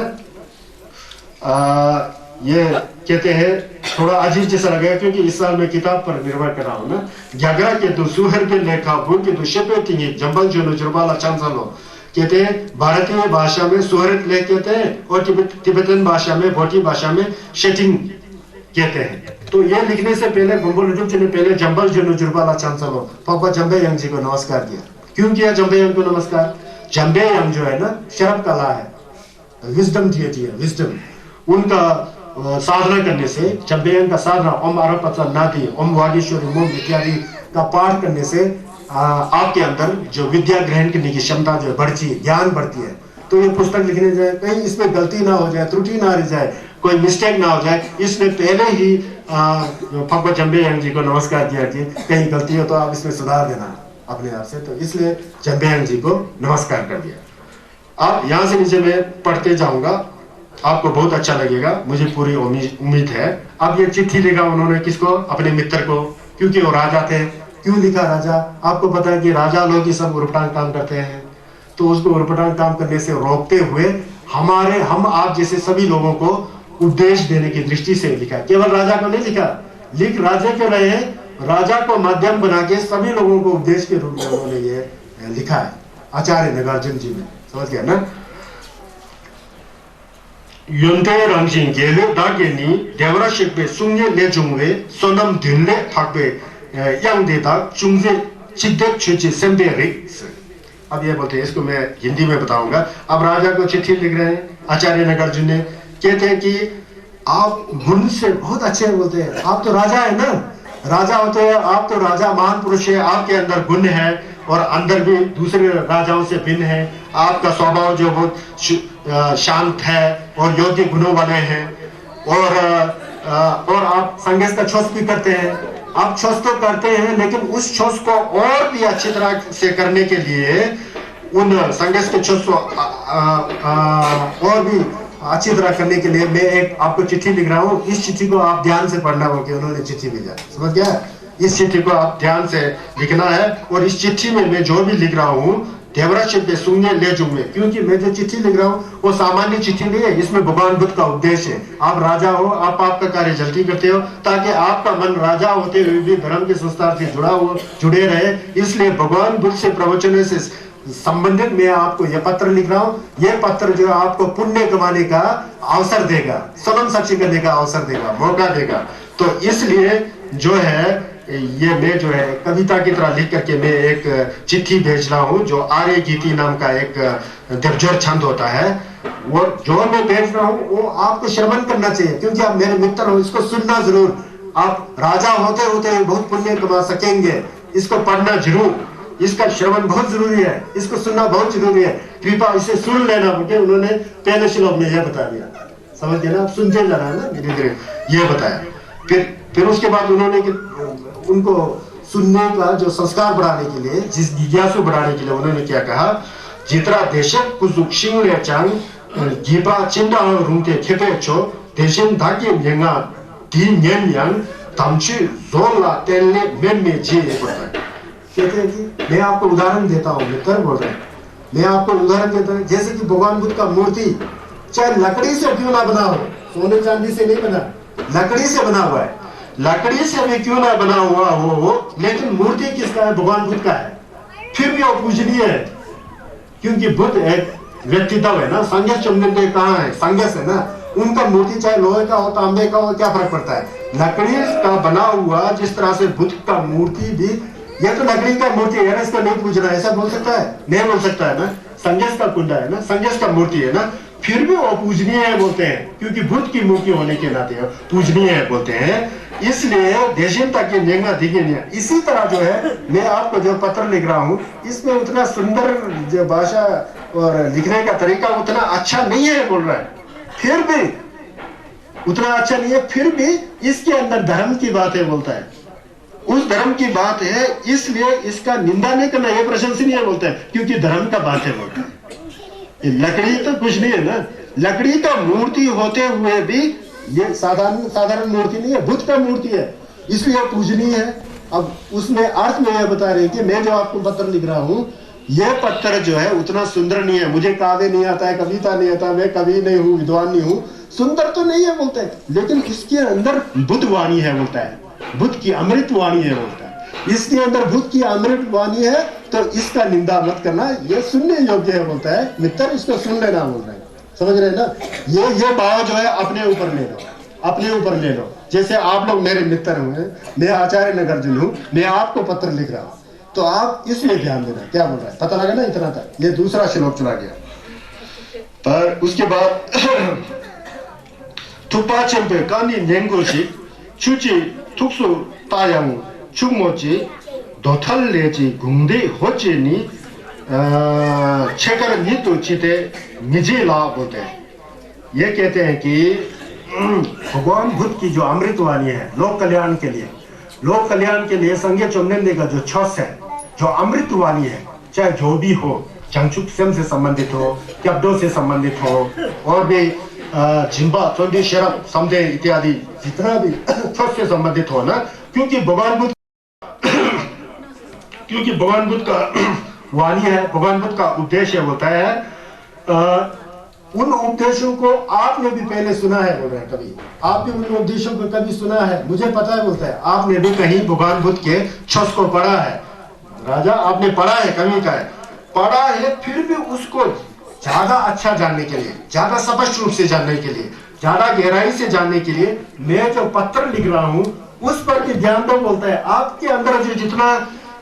ये कहते हैं, थोड़ा अजीब जैसा लगा क्योंकि इस साल मैं किताब पर निर्भर कर रहा हूँ ना। ग्याग्रा के तो सुहर के लेखा भूल के तो शेपेटिंग जंबल जो जुर्बाला चांसलो कहते हैं, भारतीय भाषा में सुहरत लेख कहते हैं और तिब्बतन भाषा में, बोटी भाषा में शेटिंग कहते हैं। तो ये लिखने से पहले गोम्बोलुजुक जी ने पहले जंबल जो जुर्बाला चांसलो पापा जंबे यंग जी को नमस्कार किया। क्यों किया जंबे यंग को नमस्कार? जंबे यंग जो है ना, शरब कला है, विजडम डिटी है, विजडम। उनका साधना करने से, जंबे यंग का साधना, ओम आरपचा नाती, ओम वागीश्वरी मोम इत्यादि का पाठ करने से आपके अंदर जो विद्या ग्रहण करने की क्षमता जो बढ़ती है, ज्ञान बढ़ती है। तो ये पुस्तक लिखने जाए, कहीं इसमें गलती ना हो जाए, त्रुटि ना रह जाए, कोई मिस्टेक ना हो जाए, इसने पहले ही पापा जंबे यंग जी को नमस्कार किया कि कहीं गलती हो तो आप इसमें सुधार देना अपने आप से। तो इसलिए जंबे यंग जी को नमस्कार कर दिया। अब यहाँ से नीचे मैं पढ़ते जाऊंगा, आपको बहुत अच्छा लगेगा, मुझे पूरी उम्मीद है। अब ये चिट्ठी लिखा उन्होंने किसको? अपने मित्र को, क्योंकि वो राजा थे। क्यों लिखा राजा? आपको पता है कि राजा लोग ही सब उर्पटांग काम करते हैं, तो उसको उर्पटांग काम करने से रोकते हुए हम आप जैसे सभी लोगों को उपदेश देने की दृष्टि से लिखा। केवल राजा को नहीं लिखा, लिख राजा क्यों रहे हैं, राजा को माध्यम बना के सभी लोगों को उपदेश के रूप में उन्होंने ये लिखा है, आचार्य नागार्जुन जी ने, समझ गया ना। Yonte ranging gele dageni devra shekbe sungye le jungwe sonam dünle thakbe yang de दा चुंगे चिद्दत छुचे सेम्बेरी। अब ये बोलते हैं, इसको मैं हिंदी में बताऊंगा। अब राजा को चिट्ठी लिख रहे हैं आचार्य नागार्जुन ने, कहते हैं कि आप गुण से बहुत अच्छे बोलते हैं, आप तो राजा है ना, राजा होते हैं आप, तो राजा महान पुरुष है, आपके अंदर गुण है और अंदर भी दूसरे राजाओं से भिन्न है। आपका स्वभाव जो बहुत शांत है और योग्य गुणों वाले हैं, और आप संघर्ष का छोस भी करते हैं। आप छोस तो करते हैं, लेकिन उस छोस को और भी अच्छी तरह से करने के लिए, उन संघर्ष के छोस को और भी अच्छी तरह करने के लिए मैं एक आपको चिट्ठी लिख रहा हूँ। इस चिट्ठी को आप ध्यान से पढ़ना होगा, उन्होंने चिट्ठी भेजा, समझ गया? इस चिट्ठी को आप ध्यान से लिखना है, और इस चिट्ठी में मैं जो भी लिख रहा हूँ देवराज पे सुनने ले जुम्मे, क्योंकि मैं जो चिट्ठी लिख रहा हूँ वो सामान्य चिट्ठी नहीं है, इसमें भगवान बुद्ध का उद्देश्य है। आप राजा हो, आप आपका कार्य जल्दी करते हो, ताकि आपका मन राजा होते हुए भी धर्म के संस्कार से जुड़े रहे। इसलिए भगवान बुद्ध से प्रवचन से संबंधित मैं आपको यह पत्र लिख रहा हूँ। यह पत्र जो आपको पुण्य कमाने का अवसर देगा, सनम साक्षी करने का अवसर देगा, मौका देगा। तो इसलिए जो है ये मैं जो है कविता की तरह लिख करके मैं एक चिट्ठी भेज रहा हूँ, जो आर्य गीति नाम का एक देवजोर छंद होता है। वो जो मैं भेज रहा हूँ वो आपको श्रवण करना चाहिए, क्योंकि आप मेरे मित्र हो, इसको सुनना जरूर। आप राजा होते होते बहुत पुण्य कमा सकेंगे, इसको पढ़ना जरूर, इसका श्रवण बहुत जरूरी है, इसको सुनना बहुत जरूरी है। कृपया इसे सुन लेना, क्योंकि उन्होंने पहले श्लोक में यह बता दिया, समझ गए ना? आप सुनते जाना है ना, धीरे धीरे ये बताया। फिर उसके बाद उन्होंने उनको सुनने का जो संस्कार बढ़ाने के लिए, जिस जिज्ञासु बढ़ाने के लिए उन्होंने क्या कहा, जितरा देशक कुजुक्षिंग ले चांग गीबा चिंडा रूंके खेपे छो देशन धागे नेंगा दी नेन यांग तमची जोला तेलने मेन में जी पड़ता है। कहते हैं कि मैं आपको उदाहरण देता हूँ, मित्र बोल रहे हैं, मैं आपको उदाहरण देता हूँ, जैसे कि भगवान बुद्ध का मूर्ति चाहे लकड़ी से क्यों ना बना हो, सोने चांदी से नहीं बना, लकड़ी से बना हुआ है, लकड़ी से भी क्यों ना बना हुआ हो, लेकिन मूर्ति किसका है? भगवान बुद्ध का है, फिर भी वो पूजनीय है, क्योंकि बुद्ध एक व्यक्तित्व है ना। संघर्ष चुनने कहाँ है? संघर्ष है ना। उनका मूर्ति चाहे लोहे का हो, तांबे का हो, क्या फर्क पड़ता है? लकड़ी का बना हुआ, जिस तरह से बुद्ध का मूर्ति भी, ये तो लकड़ी का मूर्ति है ना, इसको नहीं पूजना, ऐसा बोल सकता है? नहीं बोल सकता है ना। संघर्ष का कुंडा है ना, संघर्ष का मूर्ति है ना, फिर भी वो पूजनीय है बोलते हैं, क्योंकि बुद्ध की मूर्ति होने के नाते पूजनीय है बोलते हैं। इसलिए देशन तक के नेंगा दिखे नहीं। इसी तरह जो है मैं आपको जो पत्र लिख रहा हूँ, इसमें उतना सुंदर जो भाषा और लिखने का तरीका उतना अच्छा नहीं है बोल रहा है, फिर भी उतना अच्छा नहीं है, फिर भी इसके अंदर धर्म की बात है बोलता है, उस धर्म की बात है, इसलिए इसका निंदा नहीं करना, यह प्रशंसनीय बोलता है, क्योंकि धर्म का बात है बोलता है। लकड़ी तो कुछ नहीं है ना, लकड़ी का मूर्ति होते हुए भी ये साधारण मूर्ति नहीं है, बुद्ध का मूर्ति है, इसलिए पूजनीय है। अब उसमें अर्थ में यह बता रहे कि मैं जो आपको पत्र लिख रहा हूँ, यह पत्र जो है उतना सुंदर नहीं है, मुझे काव्य नहीं आता है, कविता नहीं आता, मैं कवि नहीं हूँ, विद्वान नहीं हूँ, सुंदर तो नहीं है बोलता है, लेकिन इसके अंदर बुद्ध वाणी है बोलता है, बुद्ध की अमृत वाणी है बोलता है, इसके अंदर बुद्ध की अमृत वाणी है, तो इसका निंदा मत करना, ये सुनने योग्य है बोलता है। मित्र इसको सुन लेना बोल रहे हैं, समझ रहे हैं ना। ये भाव जो है अपने ऊपर ले लो, अपने ऊपर ले लो। जैसे आप लोग मेरे मित्र हुए, मैं आचार्य नगरजन हूँ, मैं आपको पत्र लिख रहा हूँ, तो आप इसमें ध्यान देना क्या बोल रहा है, पता लगा ना इतना था। ये दूसरा श्लोक चला गया, पर उसके बाद थुपा चंपे कानी नेंगोची चुची थुक्सु तायांग चुमोची दोथल लेची गुंदे होचे नी छेकर नीतु चिते निजे ला बोलते हैं। ये कहते हैं कि भगवान बुद्ध की जो अमृत वाणी है लोक कल्याण के लिए, लोक कल्याण के लिए संज्ञा चुनने का जो छस है, जो अमृत वाणी है, चाहे जो भी हो, चंचुक से संबंधित हो, शब्दों से संबंधित हो, और भी जिम्बा चंडी शरम समझे इत्यादि जितना भी छस से संबंधित हो ना, क्योंकि भगवान बुद्ध का वाणी है, भगवान बुद्ध का उद्देश्य होता है, उन उपदेशों को आपने भी पहले सुना है बोल रहे हैं, कभी आपने उन उपदेशों को कभी सुना है, मुझे पता है बोलता है, आपने भी कहीं भगवान बुद्ध के छस को पढ़ा है, राजा आपने पढ़ा है, कभी का है पढ़ा है, फिर भी उसको ज्यादा अच्छा जानने के लिए, ज्यादा स्पष्ट रूप से जानने के लिए, ज्यादा गहराई से जानने के लिए मैं जो पत्र लिख रहा हूँ उस पर भी ध्यान दो बोलता है। आपके अंदर जो जितना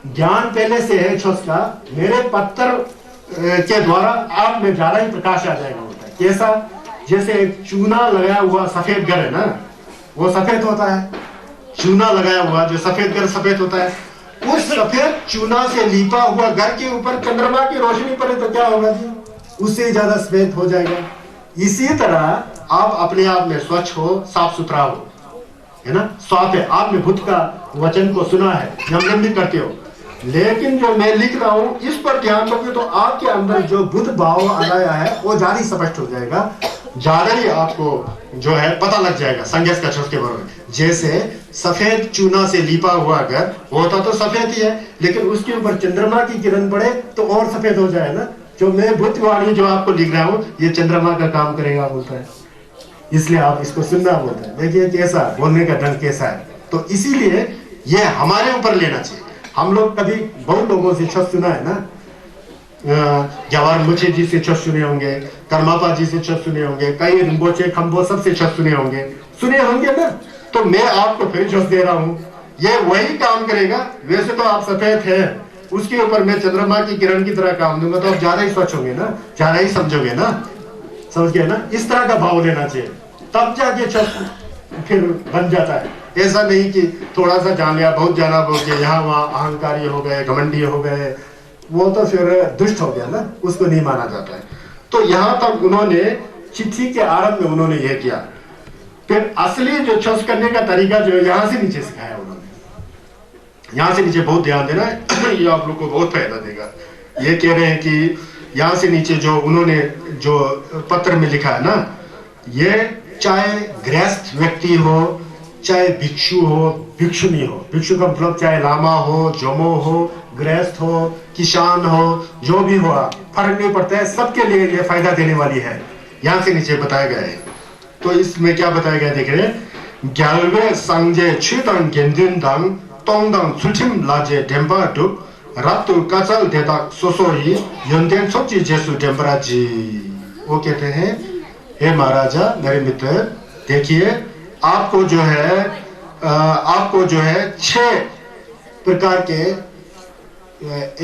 ज्ञान पहले से है छस का, मेरे पत्र के द्वारा आप में ज्यादा ही प्रकाश आ जाएगा बोलता है। कैसा? जैसे चूना लगाया हुआ सफेद घर है ना, वो सफेद होता है। चूना लगाया हुआ जो सफेद घर सफेद होता है, उस सफेद चूना से लीपा हुआ घर के ऊपर चंद्रमा की रोशनी पड़े तो क्या होगा जी, उससे ज्यादा सफेद हो जाएगा। इसी तरह आप अपने आप में स्वच्छ हो, साफ सुथरा हो, है ना, साफ है। आपने बुद्ध का वचन को सुना है, यम भी करते हो, लेकिन जो मैं लिख रहा हूं इस पर ध्यान दोगे तो आपके अंदर जो बुद्ध भाव आया है वो ज्यादा ही स्पष्ट हो जाएगा, ज्यादा ही आपको जो है पता लग जाएगा संघर्ष का के बारे में। जैसे सफेद चूना से लीपा हुआ घर होता तो सफेद ही है, लेकिन उसके ऊपर चंद्रमा की किरण पड़े तो और सफेद हो जाए ना। जो मैं बुद्ध वाणी जो आपको लिख रहा हूँ ये चंद्रमा का काम करेगा बोलता है, इसलिए आप इसको सुनना बोलते हैं। देखिए कैसा बोलने का ढंग कैसा है। तो इसीलिए ये हमारे ऊपर लेना चाहिए। हम लोग कभी बहुत लोगों से शब्द सुना है ना, जवाहर मुखी जी से शब्द सुने होंगे, कर्मापा जी से शब्द सुने होंगे, कई रिम्बोचे खम्बो सबसे शब्द सुने होंगे ना। तो मैं आपको फिर शब्द दे रहा हूँ, ये वही काम करेगा। वैसे तो आप सफेद हैं, उसके ऊपर मैं चंद्रमा की किरण की तरह काम दूंगा तो आप ज्यादा ही स्वच्छ होंगे ना, ज्यादा ही समझोगे ना, समझ गए ना। इस तरह का भाव लेना चाहिए, तब जाके शब्द फिर बन जाता है। ऐसा नहीं कि थोड़ा सा जान लिया, बहुत जाना बोल के यहाँ वहाँ अहंकारी हो गए, घमंडी हो गए, वो तो फिर दुष्ट हो गया ना, उसको नहीं माना जाता है। तो यहाँ तक उन्होंने चिट्ठी के आरंभ में उन्होंने यह किया। फिर असली जो शब्द करने का तरीका जो है यहाँ से नीचे सिखाया उन्होंने। यहाँ से नीचे बहुत ध्यान देना है, ये आप लोग को बहुत फायदा देगा। ये कह रहे हैं कि यहाँ से नीचे जो उन्होंने जो पत्र में लिखा है ना, ये चाहे गृहस्थ व्यक्ति हो, चाहे भिक्षु हो, भिक्षुनी हो, भिक्षु का मतलब चाहे लामा हो, जमो हो, गृहस्थ हो, किसान हो, जो भी हो, फर्क नहीं पड़ता है, सबके लिए ये फायदा देने वाली है। यहाँ से नीचे बताया गया है। तो इसमें क्या बताया गया देख रहे हैं, ग्यालवे संजय छिदंग गेंदिंदंग तोंगदंग सुचिम लाजे डेम्बा डुक रातु काचल देता सोसोही यंदेन सोची जेसु डेम्बरा जी। वो कहते हैं, हे महाराजा मेरे मित्र, देखिए आपको जो है 6 प्रकार के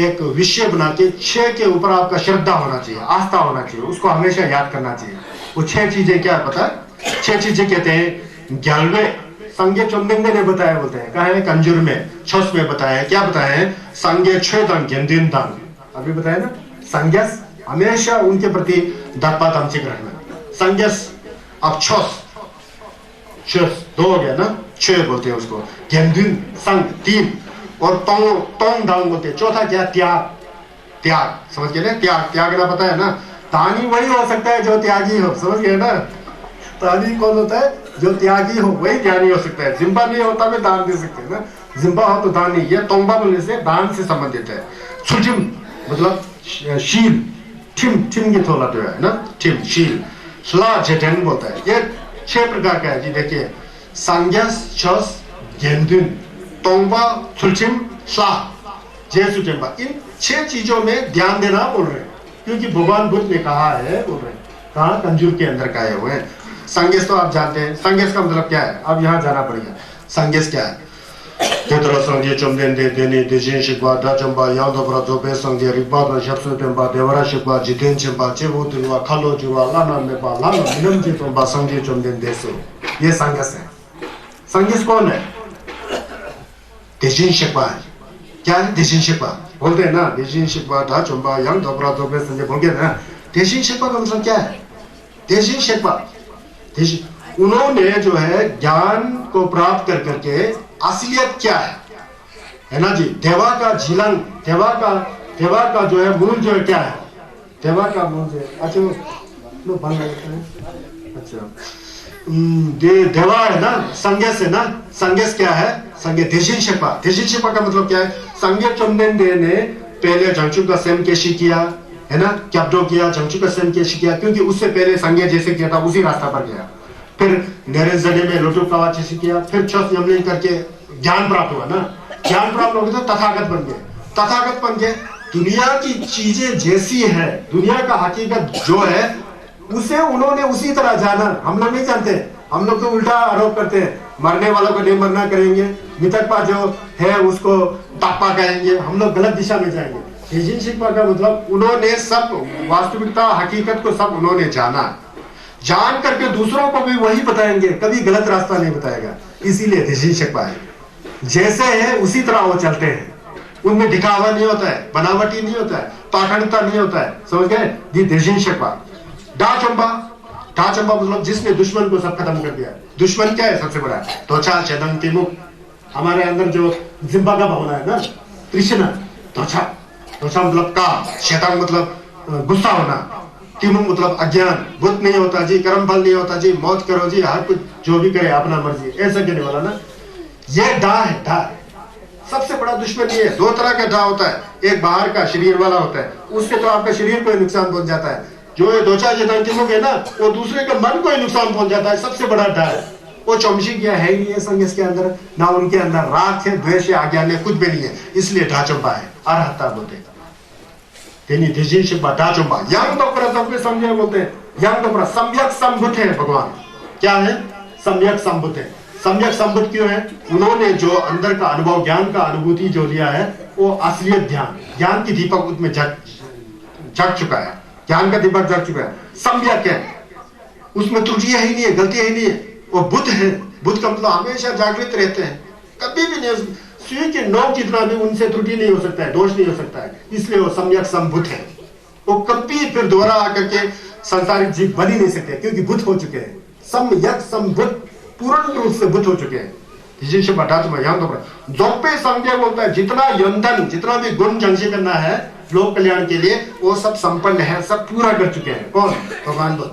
एक विषय बना के 6 के ऊपर आपका श्रद्धा होना चाहिए, आस्था होना चाहिए, उसको हमेशा याद करना चाहिए। वो 6 चीजें क्या है पता है? 6 चीजें कहते हैं, ग्यालवे संगे चुमदिंगे ने बताया, बोलते हैं कहा है कंजूर में, छस में बताया, क्या बताया है, संगे छेदंग गेंदिन दंग, अभी बताया ना। संज्ञस हमेशा उनके प्रति दर्पा तमचिक रखना। संज्ञस अब छस 2 हो गया ना, 6 बोलते हैं उसको। गेंदिन संग 3 और तोंग दांग बोलते हैं। चौथा क्या, त्याग, समझ गए ना। त्यागना पता है ना, दानी वही हो सकता है जो त्यागी हो, समझ गए ना। दानी कौन होता है, जो त्यागी हो, वही ज्ञानी हो सकता है। जिम्बा नहीं होता मैं दान दे सकते हैं ना, जिम्बा हो तो दान नहीं। ये तोंबा बोलने से दान से संबंधित है। सुजिम मतलब शील, ठिम की थोड़ा तो है ना, ठिम शील, श्ला जेठन बोलता है। ये 6 प्रकार का है जी। देखिए संज्ञस, छस, गेंदिन, तोंबा, सुचिम, श्ला, जेसु टेम्बा, इन 6 चीजों में ध्यान देना बोल रहे हैं, क्योंकि भगवान बुद्ध ने कहा है, बोल रहे हैं, कहा कंजूर के अंदर कहे हुए हैं। संज्ञस तो आप जानते हैं, संज्ञस का मतलब क्या है, अब यहाँ जाना पड़ेगा। संज्ञस क्या है, तेतरा संज्ञ चुमदेन दे देने देजें शिकवा दा चंबा याद अपरा दोपे संज्ञ रिब्बा दा शब्द टेम्बा देवरा शिकवा जितेन चंबा चेवो तिलवा खालो जुवा लाना में बा लाना मिनम जी तो बा संज्ञ चुमदेन देसो। ये संज्ञस है। संज्ञस कौन है, देजिन शिकवा। क्या है देजिन शिकवा, बोलते हैं ना, देजिन शिकवा दा चंबा याद अपरा दोपे संज्ञ बोल के ना। देजिन शिकवा का मतलब क्या है, देजिन शिकवा, उन्होंने जो है ज्ञान को प्राप्त कर करके असलियत क्या है ना जी। देवा का झिलंग, देवा का जो है मूल जो है क्या है, देवा का मूल जो है, अच्छा वो बन लगता है, अच्छा देवा है ना, संज्ञस है ना। संज्ञस क्या है, संज्ञ देशिन शिपा। देशिन शिपा का मतलब क्या है, संज्ञ चुमदेन दे ने पहले जंगचू का सेम केशी किया है ना, कैप्टो किया, जंगचू का सेम केशी किया, क्योंकि उससे पहले संज्ञ जैसे किया था उसी रास्ता पर गया। फिर नरेश जडे में लोटो कवाची से किया, फिर छस यमलिंग करके ज्ञान प्राप्त हुआ ना। ज्ञान प्राप्त हो गया तो तथागत बन गए। तथागत बन गए, दुनिया की चीजें जैसी है, दुनिया का हकीकत जो है उसे उन्होंने उसी तरह जाना। हम लोग नहीं जानते, हम लोग तो उल्टा आरोप करते हैं, मरने वालों को नहीं मरना करेंगे, मृतक जो है उसको टापा कहेंगे, हम लोग गलत दिशा में जाएंगे। देजिन शिकवा का मतलब उन्होंने सब वास्तविकता हकीकत को सब उन्होंने जाना। जान करके दूसरों को भी वही बताएंगे, कभी गलत रास्ता नहीं बताएगा। इसीलिए देशी शेखपा है, जैसे है उसी तरह वो चलते हैं, उनमें दिखावा नहीं होता है, बनावटी नहीं होता है, पाखंडता नहीं होता है, समझ गए? दी देशी शेखपा। डा चंबा मतलब जिसने दुश्मन को सब खत्म कर दिया। दुश्मन क्या है सबसे बड़ा? तोचा चेदंग तिमुक। हमारे अंदर जो जिम्बा का भावना है ना, तृष्णा, तोचा मतलब काम, शैतान मतलब गुस्सा होना, तिमुक मतलब अज्ञान, बुद्ध नहीं होता जी, कर्म फल नहीं होता जी, मौज करो जी, हर कुछ जो भी करे अपना मर्जी, ऐसा कहने वाला ना, ये डा है। डा सबसे बड़ा दुश्मन ये है। दो तरह का डा होता है, एक बाहर का शरीर वाला होता है, उससे तो आपका शरीर को नुकसान पहुंच जाता है। जो ये दोचा चेदंग तिमुक है ना, वो दूसरे के मन को ही नुकसान पहुंच जाता है, सबसे बड़ा डा है। वो चौमशी किया है ही नहीं है संघ के अंदर, ना उनके अंदर राग है, द्वेष है, आज्ञा कुछ भी नहीं है, इसलिए ढाचंबा है। अरहता बोलते हैं ढाचंबा। यंग तो प्रसव समझे बोलते हैं, यंग तो सम्यक संबुद्ध है भगवान। क्या है? सम्यक संबुद्ध है। सम्यक संबुद्ध क्यों है? उन्होंने जो अंदर का अनुभव, ज्ञान का अनुभूति जो लिया है, वो असलियत ज्ञान की दीपक उसमें जग चुका है, ज्ञान का दीपक जग चुका है। सम्यक है, उसमें त्रुटियां ही नहीं है, गलतियां ही नहीं है। वो बुद्ध है। बुद्ध का मतलब हमेशा जागृत रहते हैं, कभी भी नहीं, सुई के नोक जितना भी उनसे त्रुटि नहीं हो सकता है, दोष नहीं हो सकता है, इसलिए वो सम्यक संबुद्ध है। वो कभी फिर दोबारा आकर के संसारिक जीव बन ही नहीं सकते, क्योंकि बुद्ध हो चुके हैं। सम्यक संबुद्ध, पूर्ण रूप से बुद्ध हो चुके हैं। जोपे संजय बोलता है, जितना यंधन, जितना भी गुण जंशी करना है लोक कल्याण के लिए, वो सब संपन्न है, सब पूरा कर चुके हैं। कौन? भगवान बुद्ध।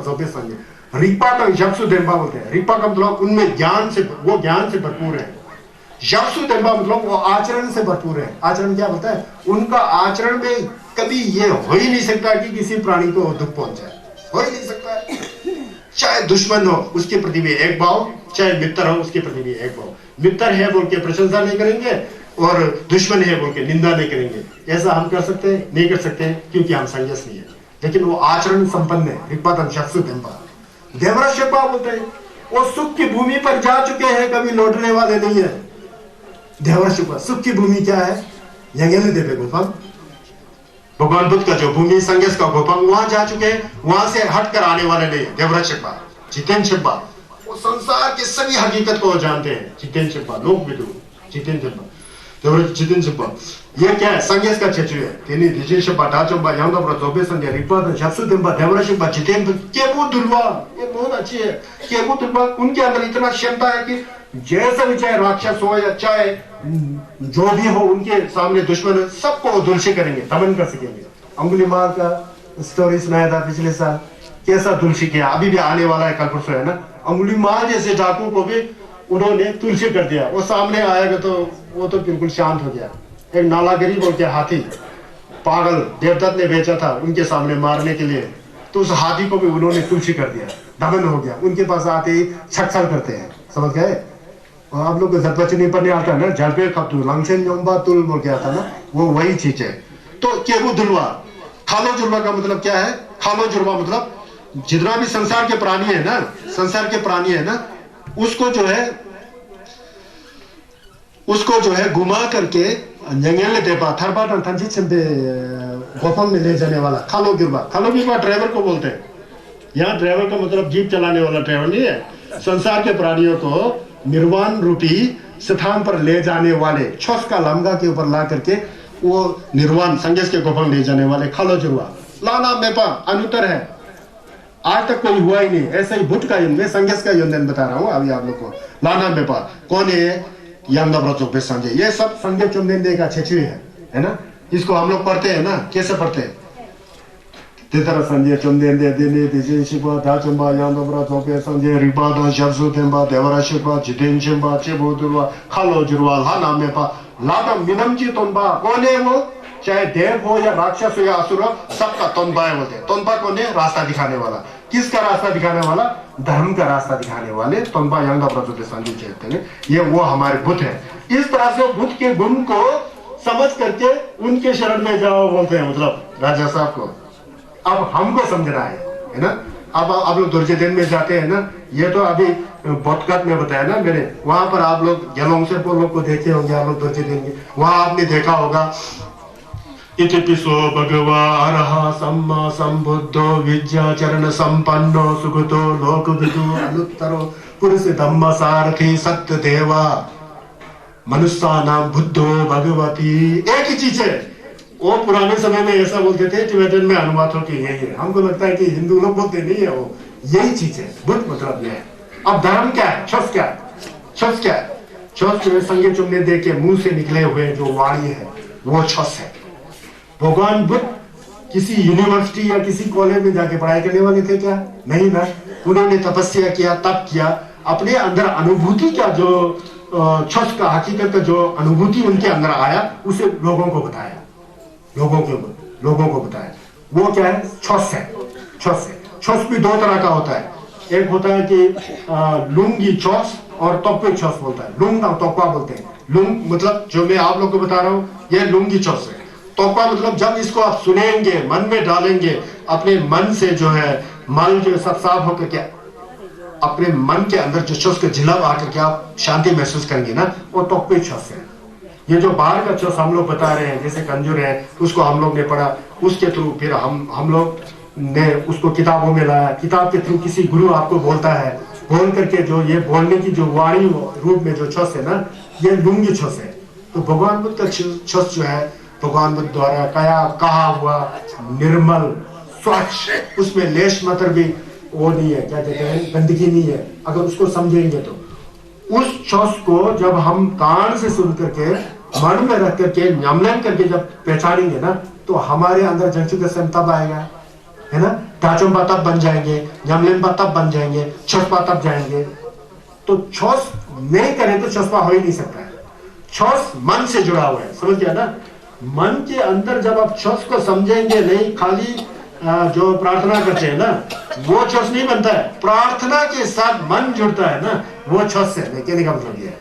जोपे संजय। रिपा का जपसु देम्बा बोलते हैं। रिपा का मतलब उनमें ज्ञान से, वो ज्ञान से भरपूर है। जपसु देम्बा मतलब वो आचरण से भरपूर है। आचरण क्या बोलता है? उनका आचरण में कभी ये हो ही नहीं सकता कि किसी प्राणी को दुख पहुंचाए, हो ही नहीं सकता है। चाहे दुश्मन हो उसके प्रति भी एक भाव, चाहे मित्र हो उसके प्रति भी एक भाव। मित्र है बोल के प्रशंसा नहीं करेंगे और दुश्मन है बोल के निंदा नहीं करेंगे। ऐसा हम कर सकते हैं? नहीं कर सकते, क्योंकि हम संयस नहीं है। लेकिन वो आचरण संपन्न है। रिपातम शब्द देम्बा। देवरा शेपा बोलते हैं, वो सुख की भूमि पर जा चुके हैं, कभी लौटने वाले नहीं है। देवरा शेपा। सुख की भूमि क्या है? यंगेली देवे गोपाल, भगवान बुद्ध का जो भूमि संगेश का गोपाल, वहां जा चुके हैं, वहां से हट कर आने वाले नहीं है। देवरा शेपा। जितेंद्र शेपा, वो संसार के सभी हकीकत को जानते हैं। जितेंद्र शेपा, लोक विदु। जितेंद्र शेपा, जितेंद्र शेपा। ये क्या है? संगेश का चेचु है। तेनी दिजिन शेपा, ढाचंबा, यांगा प्र जोबे संजय, रिपा जपसु देम्बा, देवरा शेपा, जितेंद्र केबु दुर्वा। ये बहुत अच्छी है। केबु दुर्वा, उनके अंदर इतना क्षमता है कि जैसे भी, चाहे राक्षस हो या चाहे जो भी हो, उनके सामने दुश्मन सबको दुलशी करेंगे, दमन कर सकेंगे। अंगुलीमाल का स्टोरी सुनाया था पिछले साल, कैसा दुलशी किया। अभी भी आने वाला है, कल परसों है ना। अंगुलीमाल जैसे डाकू को भी उन्होंने तुलसी कर दिया। वो सामने आएगा तो वो तो बिल्कुल शांत हो गया। एक नालागिरी बोल के हाथी, पागल देवदत्त ने भेजा था उनके सामने मारने के लिए, तो उस हाथी को भी उन्होंने तुलसी कर दिया, दमन हो गया। उनके पास आते ही छक्छल करते हैं, समझ गए? और आप लोग को जटवचनी पढ़ने आता है ना, जलपे खतु लंगसेन योम्बा तुल बोल के आता ना, वो वही चीज है। तो केबु दुलवा, खालो जुर्वा का मतलब क्या है? खालो जुर्वा मतलब जितना भी संसार के प्राणी है ना, संसार के प्राणी है ना, उसको जो है घुमा करके जंगल देपा थरबा तंजी चंपे गोफम में ले जाने वाला खालो गिरबा। खालो गिरबा ड्राइवर को बोलते हैं। यहाँ ड्राइवर का मतलब जीप चलाने वाला ड्राइवर नहीं है। संसार के प्राणियों को निर्वाण रूपी स्थान पर ले जाने वाले, छोस का लंगा के ऊपर ला करके वो निर्वाण संगेश के गोफम ले जाने वाले खालो जुर्वा। लाना मेपा अनुतर है, आज तक कोई हुआ ही नहीं। ऐसा ही बुद्ध का युद्ध में संगेश का युद्ध बता रहा हूँ अभी आप लोग को। लाना मेपा कौन है? संजय। ये सब संजय चुमदेंदे का छेछुई है ना। इसको हम लोग पढ़ते हैं ना, कैसे पढ़ते हैं? तेतरा संजय चुमदेंदे दिने दिजे शिवा ढाचंबा यांदब्रा जोपे संजय रिपादा शब्सु तेंबा देवरा शिवा जितेन शिवा चेबो दुर्वा खालो जुर्वा लाना मेपा लादम मिनमजी तोंबा। कौन है वो? चाहे देव हो या राक्षस हो या असुर हो, सबका तोंबा है बोलते हैं। तोंबा कौन है? रास्ता दिखाने वाला। किसका रास्ता दिखाने वाला? धर्म का रास्ता दिखाने वाले तोंबा यांगा प्रचुते संजय कहते हैं। ये वो हमारे बुद्ध है। इस तरह से बुद्ध के गुण को समझ करके उनके शरण में जाओ बोलते हैं, मतलब राजा साहब को। अब हमको समझना है ना। अब आप लोग दुर्जयदेन में जाते हैं ना, ये तो अभी बॉटकट में बताया ना मैंने, वहां पर आप लोग यलोंग से लोग को देखे होंगे, आप लोग दुर्जयदेन में, वहां आपने देखा होगा इति पिसो भगवा अरहा सम्मा संबुद्धो विद्याचरण संपन्नो सुगतो लोकविदु अनुत्तरो पुरुष धम्म सारथी सत्य देवा मनुष्य नाम बुद्धो भगवती। एक ही चीज है, वो पुराने समय में ऐसा बोलते थे, टिबेटन में अनुवाद हो कि यही है। हमको लगता है कि हिंदू लोग बोलते नहीं है, वो यही चीज है, बुद्ध मतलब ये है। अब धर्म क्या है, छस क्या है, छस क्या है, छस जो संगे चुमने दे के मुंह से निकले हुए जो वाणी है वो छस है। भगवान बुद्ध किसी यूनिवर्सिटी या किसी कॉलेज में जाके पढ़ाई करने वाले थे क्या? नहीं ना, उन्होंने तपस्या किया, तप किया, अपने अंदर अनुभूति का जो छस का हकीकत का जो अनुभूति उनके अंदर आया उसे लोगों को बताया, लोगों को बताया। वो क्या है, छस है, छस है। छस भी दो तरह का होता है, एक होता है कि लुंगी छस और तोक्वे छस बोलता है, लुंग और तोक्वा बोलते हैं। लुंग मतलब जो मैं आप लोग को बता रहा हूँ ये लुंगी छस है। तोक्वा मतलब जब इसको आप सुनेंगे, मन में डालेंगे, अपने मन से जो है मल जो सब साफ होकर के अपने मन के अंदर जो छस का झिलक आकर के आप शांति महसूस करेंगे ना, वो तोक्वे छस है। ये जो बाहर का छस हम लोग बता रहे हैं, जैसे कंजूर है, उसको हम लोग ने पढ़ा, उसके थ्रू फिर हम लोग ने उसको किताबों में लाया, किताब के थ्रू किसी गुरु आपको बोलता है, बोल करके जो ये बोलने की जो वाणी रूप में जो छस है ना, ये लुंगी छस है। तो भगवान बुद्ध का छस जो है भगवान बुद्ध द्वारा कहा हुआ निर्मल स्वच्छ, उसमें लेश मात्र भी वो नहीं है, क्या कहते हैं, गंदगी नहीं है। अगर उसको समझेंगे तो उस छस को जब हम कान से सुन करके मन में रख करके न्यामलन करके जब पहचानेंगे ना, तो हमारे अंदर जंचु का तब आएगा, है ना, ताचुम्बा तब बन जाएंगे, न्यामलेम्बा तब बन जाएंगे, छसपा तब जाएंगे। तो छस नहीं करें तो छसपा हो ही नहीं सकता है। छस मन से जुड़ा हुआ है, समझ गया ना। मन के अंदर जब आप छस को समझेंगे नहीं, खाली जो प्रार्थना करते हैं ना वो छस नहीं बनता है, प्रार्थना के साथ मन जुड़ता है ना, वो छस है। कहने का मतलब ये है,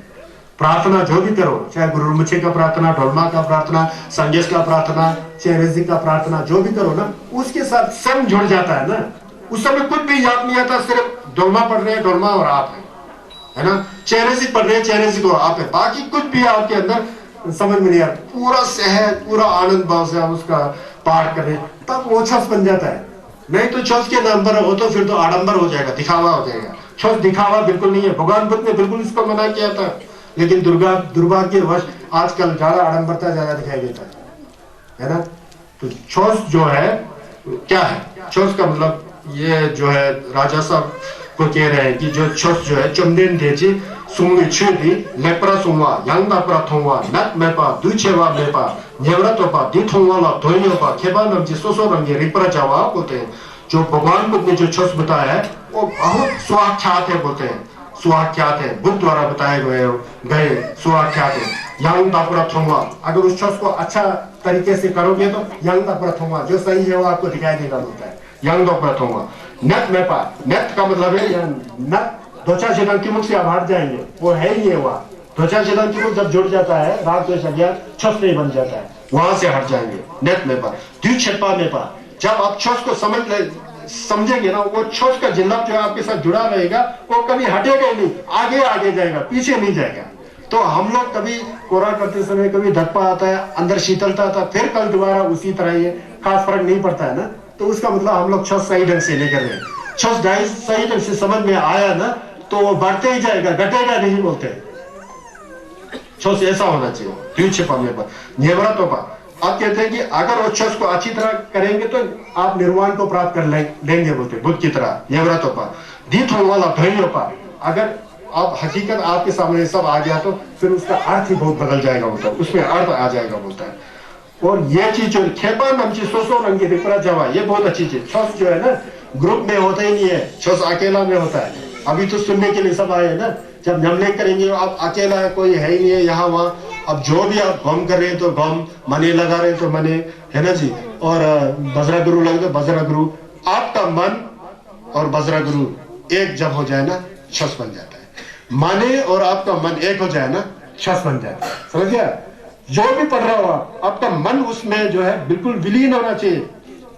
प्रार्थना जो भी करो, चाहे गुरु मुछे का प्रार्थना, ढोलमा का प्रार्थना, संगेश का प्रार्थना, चाहे रेजी का प्रार्थना, जो भी करो ना, उसके साथ सम जुड़ जाता है ना। उस समय कुछ भी याद नहीं आता, सिर्फ ढोलमा पढ़ रहे हैं, ढोलमा और आप है ना, चेहरे पढ़ रहे हैं, चेहरे को आप है, बाकी कुछ भी आपके अंदर समझ में नहीं आ, पूरा सहज, पूरा आनंद भाव से आप उसका पाठ करें, तब वो छस बन जाता है। नहीं तो छस के नाम पर हो तो फिर तो आडंबर हो जाएगा, दिखावा हो जाएगा। छस दिखावा बिल्कुल नहीं है, भगवान बुद्ध ने बिल्कुल इसको मना किया था, लेकिन दुर्भाग्यवश आजकल ज्यादा आडंबरता ज्यादा दिखाई देता है ना। तो छस जो है क्या है, छस का मतलब ये जो है राजा साहब को कह रहे हैं कि जो छस जो है चुमदेन देची सुंगी छुदी लेपरा सुंवा यांगदा प्रा थोंवा नत मेपा दुचेवा मेपा नेवरा तोपा दी थोंवाला धोइयोपा खेबा नमजी सोसो रंगे रिपरा जावा बोलते हैं। जो भगवान बुद्ध ने जो छस बताया है वो बहुत स्वाख्यात है, बोलते हैं स्वाख्यात है, बुद्ध द्वारा बताए गए स्वाख्यात है। यांगदा प्रा थोंवा, अगर उस छस को अच्छा तरीके से करोगे तो यांगदा प्रा थोंवा जो सही है वो आपको दिखाई देगा, बोलता है यांगदा प्रा थोंवा। नत मेपा, नत का मतलब है नत त्वचा शिलन की मुख से आप हट जाएंगे, वो है ही है वहाँ। त्वचा शिलन की मुख जब जुड़ जाता है, राग द्वेष अज्ञान छस नहीं बन जाता है, वहां से हट जाएंगे। नेत में पा द्विक्षेपा में पा, जब आप छस को समझेंगे ना, वो छस का जिल्लत जो आपके साथ जुड़ा रहेगा वो कभी हटेगा ही नहीं, आगे आगे जाएगा, पीछे नहीं जाएगा। तो हम लोग कभी कोरा करते समय कभी धक्का आता है, अंदर शीतलता आता है, फिर कल दोबारा उसी तरह ही खास फर्क नहीं पड़ता है ना। तो उसका मतलब हम लोग छस सही ढंग से नहीं कर रहे। छस सही ढंग से समझ में आया ना तो वो बढ़ते ही जाएगा, घटेगा नहीं, बोलते छस ऐसा होना चाहिए। द्विक्षेपा में नेवरा तोपा, आप कहते हैं कि अगर वो छस को अच्छी तरह करेंगे तो आप निर्वाण को प्राप्त कर लेंगे, बोलते बुद्ध की तरह। नेवरा तोपा दी थोंवाला धोइयोपा, अगर आप हकीकत आपके सामने सब आ गया तो फिर उसका अर्थ ही बहुत बदल जाएगा, बोलता है उसमें अर्थ आ जाएगा, बोलता है। और ये चीज जो खेपा नमची सोसो रंगी रिपरा जावा, ये बहुत अच्छी चीज। छस जो है ना ग्रुप में होता ही नहीं है, छस अकेला में होता है। अभी तो सुनने के लिए सब आए ना, जब न्यामलें करेंगे आप अकेला है, कोई है ही नहीं है यहाँ वहाँ। अब जो भी आप गम कर रहे हैं तो गम, मने लगा रहे हैं तो मने, है ना जी। और बजरा गुरु लगे तो बजरा गुरु, आपका मन और बजरा गुरु एक जब हो जाए ना छस बन जाता है। मने और आपका मन एक हो जाए ना छस बन जाता है, समझ गया। जो भी पढ़ रहा हो आपका मन उसमें जो है बिल्कुल विलीन होना चाहिए।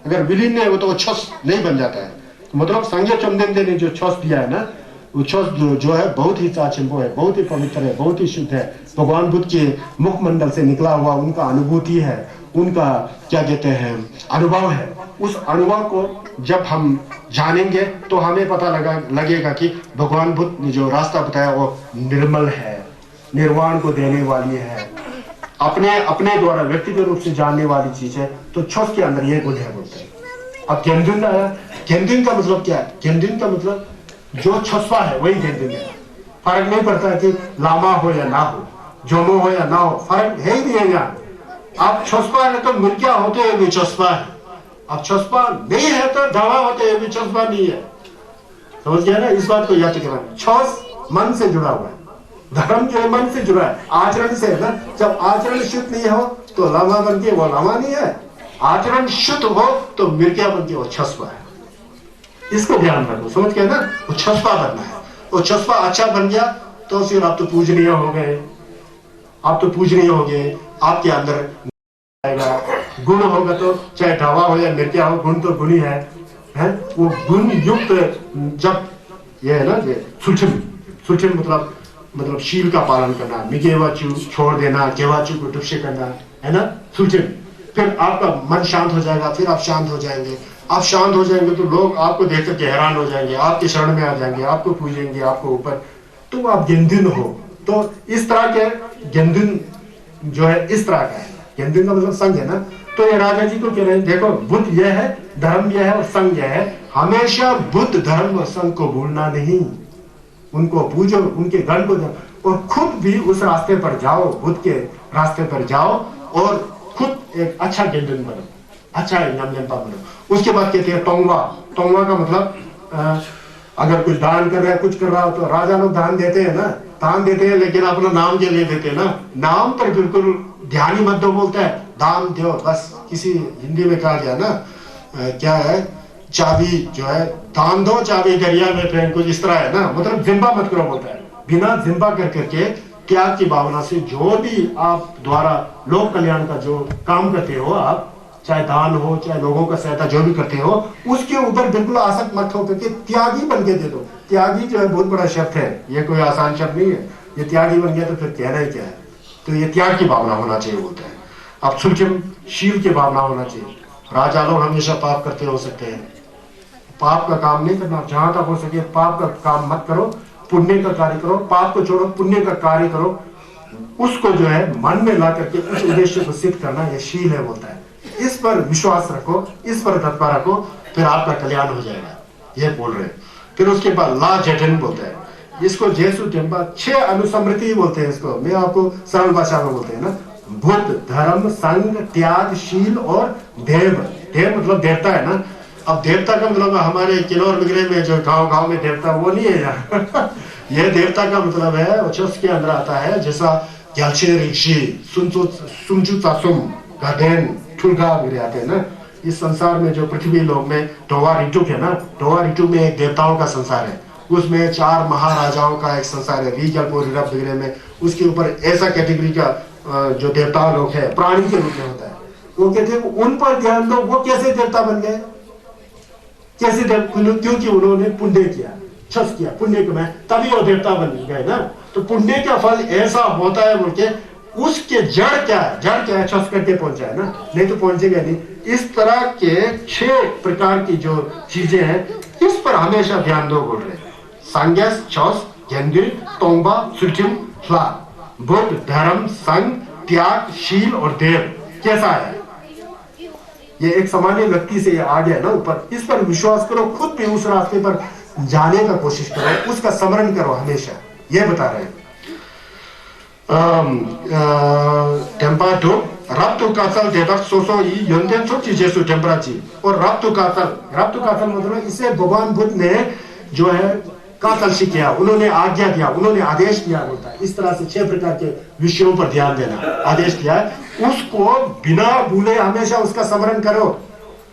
अगर विलीन नहीं हो तो वो छस नहीं बन जाता है। मतलब संज्ञा चुमदेन ने जो छस दिया है ना, वो छस जो है बहुत ही चाचिंपो है, बहुत ही पवित्र है, बहुत ही शुद्ध है। भगवान बुद्ध के मुखमंडल से निकला हुआ उनका अनुभूति है, उनका क्या कहते हैं अनुभव है, उस अनुभव को जब हम जानेंगे तो हमें पता लगेगा कि भगवान बुद्ध ने जो रास्ता बताया वो निर्मल है, निर्वाण को देने वाली है, अपने द्वारा व्यक्तिगत रूप से जानने वाली चीज है। तो छोस के अंदर ये गुण है बोलते हैं। अब गेंदुन का मतलब क्या है? गेंदुन का मतलब जो छसवा है वही गेंदुन है। फर्क नहीं पड़ता कि लामा हो या ना हो, जोमो हो या ना हो, फर्क है ही नहीं है यहाँ। आप छसपा है तो मिर्जा होते हुए भी छसपा है, अब छसपा नहीं है तो दावा होते हुए भी छसपा नहीं है। समझ गया ना? इस बात को याद रखना। छस मन से जुड़ा हुआ है, धर्म जो है मन से जुड़ा है, आचरण से है ना। जब आचरण शुद्ध नहीं हो तो लामा बन के वो लामा नहीं है, आचरण शुद्ध हो तो मिर्जा बन के वो छसपा है। इसको ध्यान रखो, समझ गया ना? वो छसपा बनना है। वो छसपा अच्छा बन गया तो फिर आप तो पूजनीय हो गए, आप तो पूजनीय हो गए। आपके अंदर आएगा गुण होगा, तो चाहे ढावा हो या मिर्जा हो, गुण तो गुण ही है। वो गुण युक्त जब ये है ना, सुचिम मतलब शील का पालन करना, मिगेवाचू छोड़ देना, केवाचू को टुप्से करना, है ना, सुचिम। फिर आपका मन शांत हो जाएगा, फिर आप शांत हो जाएंगे। आप शांत हो जाएंगे तो लोग आपको देख करके हैरान हो जाएंगे, आपके शरण में आ जाएंगे, आपको पूजेंगे, आपको ऊपर, तो आप गेंदुन हो। तो इस तरह के गेंदुन जो है इस तरह का है। गेंदुन का मतलब संघ है ना। तो ये राजा जी को कह रहे हैं, देखो बुद्ध यह है, धर्म यह है और संघ यह है। हमेशा बुद्ध धर्म और संघ को भूलना नहीं, उनको पूजो, उनके गण को जाओ और खुद भी उस रास्ते पर जाओ, बुद्ध के रास्ते पर जाओ और खुद एक अच्छा गेंदुन बनो, अच्छा नामलेम्पा बनो। उसके बाद कहते हैं तोंगवा। तोंगवा का मतलब अगर कुछ दान कर रहा है, कुछ कर रहा हो, तो राजा लोग दान देते हैं ना, दान देते हैं, लेकिन अपना नाम के लिए देते हैं ना। नाम पर बिल्कुल ध्यान ही मत दो, बोलता है दान दो बस। किसी हिंदी में कहा गया ना, क्या है, चाबी जो है दान दो, चाबी दरिया में फेंक, कुछ इस तरह है ना। मतलब जिम्बा मत करो, बोलता है। बिना जिम्बा कर करके त्याग की भावना से जो भी आप द्वारा लोक कल्याण का जो काम करते हो, आप चाहे दान हो, चाहे लोगों का सहायता जो भी करते हो, उसके ऊपर बिल्कुल आसक्त मत हो करके त्यागी बन के दे दो। त्यागी जो है बहुत बड़ा शब्द है, ये कोई आसान शब्द नहीं है। ये त्यागी बन गया तो फिर कहना ही क्या है। तो ये त्याग की भावना होना चाहिए, बोलते हैं। अब सुचिम शील की भावना होना चाहिए। राजा लोग हमेशा पाप करते हो सकते हैं, पाप का काम नहीं करना। जहां तक हो सके पाप का काम मत करो, पुण्य का कार्य करो। पाप को छोड़ो, पुण्य का कार्य करो। उसको जो है मन में ला करके उस उद्देश्य को सिद्ध करना, यह शील है, बोलता है। इस पर विश्वास रखो, इस पर तत्पर रखो, फिर आपका कल्याण हो जाएगा, ये बोल रहे हैं। फिर उसके बाद ला जटन बोलता है, इसको जेसु टेम्पा 6 अनुस्मृति बोलते हैं। इसको मैं आपको सरल भाषा में बोलते हैं ना, बुद्ध, धर्म, संघ, त्याग, शील और देव। देव मतलब देवता है ना। अब देवता का मतलब हमारे किन्नौर वगैरह में जो गांव में देवता, वो नहीं है यार। यह देवता का मतलब है उसके अंदर आता है, जैसा ग्यालचे ऋषि, सुमचु तासुम, गार्डेन, ठुलगा वगैरह आते हैं ना। इस संसार में जो पृथ्वी लोक में डोवा ऋतु है ना, डोवा ऋतु में एक देवताओं का संसार है। उसमें 4 महाराजाओं का एक संसार है, रीजलपुर वगैरह में। उसके ऊपर ऐसा कैटेगरी का जो देवता लोग है, प्राणी के रूप में होता है। वो कहते हैं उन पर ध्यान दो, वो कैसे देवता बन गए, कैसे क्योंकि उन्होंने पुण्य किया, छस किया, पुण्य कमाया, तभी वो देवता बन गए ना। तो पुण्य का फल ऐसा होता है बोल के, उसके जड़ क्या है, जड़ क्या है, छस करके पहुंचा है ना, नहीं तो पहुंचेगा नहीं। इस तरह के 6 प्रकार की जो चीजें हैं, इस पर हमेशा ध्यान दो, बोल रहे। सांग्यास, छस, गेंदिल, तोंबा, सुचिम, फ्ला। बुद्ध, धर्म, संघ, त्याग, शील और देव कैसा है? ये एक सामान्य व्यक्ति से आ गया ना ऊपर। इस पर विश्वास करो, खुद भी उस रास्ते पर जाने का कोशिश करो, उसका स्मरण करो हमेशा, ये बता रहे हैं। टेम्पा टू रब्तु कातल देदक सोसो ई योंदेन सोची जेसु टेम्पराची। और रब्तु कातल मतलब इसे भगवान बुद्ध ने जो है कातल से किया, उन्होंने आज्ञा दिया, उन्होंने आदेश दिया, होता है। इस तरह से 6 प्रकार के विषयों पर ध्यान देना आदेश दिया है। उसको बिना भूले हमेशा उसका स्मरण करो,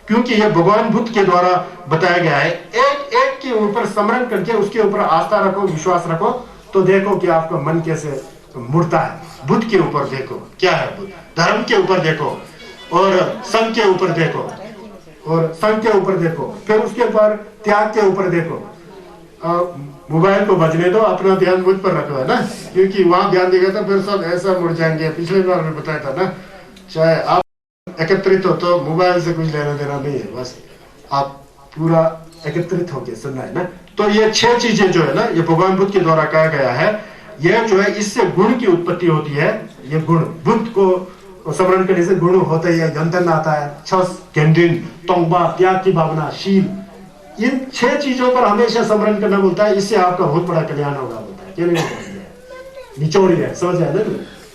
क्योंकि यह भगवान बुद्ध के द्वारा बताया गया है। एक एक के ऊपर स्मरण करके उसके ऊपर आस्था रखो, विश्वास रखो, तो देखो कि आपका मन कैसे मुड़ता है। बुद्ध के ऊपर देखो क्या है, बुद्ध धर्म के ऊपर देखो, और संघ के ऊपर देखो, और संघ के ऊपर देखो, फिर उसके ऊपर त्याग के ऊपर देखो। मोबाइल को बजने दो, अपना ध्यान मुझ पर रखो, है ना, क्योंकि वहां ध्यान देगा तो फिर सब ऐसा मुड़ जाएंगे। पिछले बार में बताया था ना, चाहे आप एकत्रित हो तो मोबाइल से कुछ लेना देना नहीं है, बस आप पूरा एकत्रित होके सुनना है ना। तो ये 6 चीजें जो है ना, ये भगवान बुद्ध के द्वारा कहा गया है। ये जो है इससे गुण की उत्पत्ति होती है। ये गुण बुद्ध को स्मरण करने से गुण होता है, यंत्रण आता है, छस, गेंडिन, तोंगबा, त्याग की भावना, शील। इन 6 चीजों पर हमेशा स्मरण करना बोलता है, इससे आपका बहुत बड़ा कल्याण होगा बोलता है। क्यों नहीं होगा, निचोड़ है, समझ आया ना।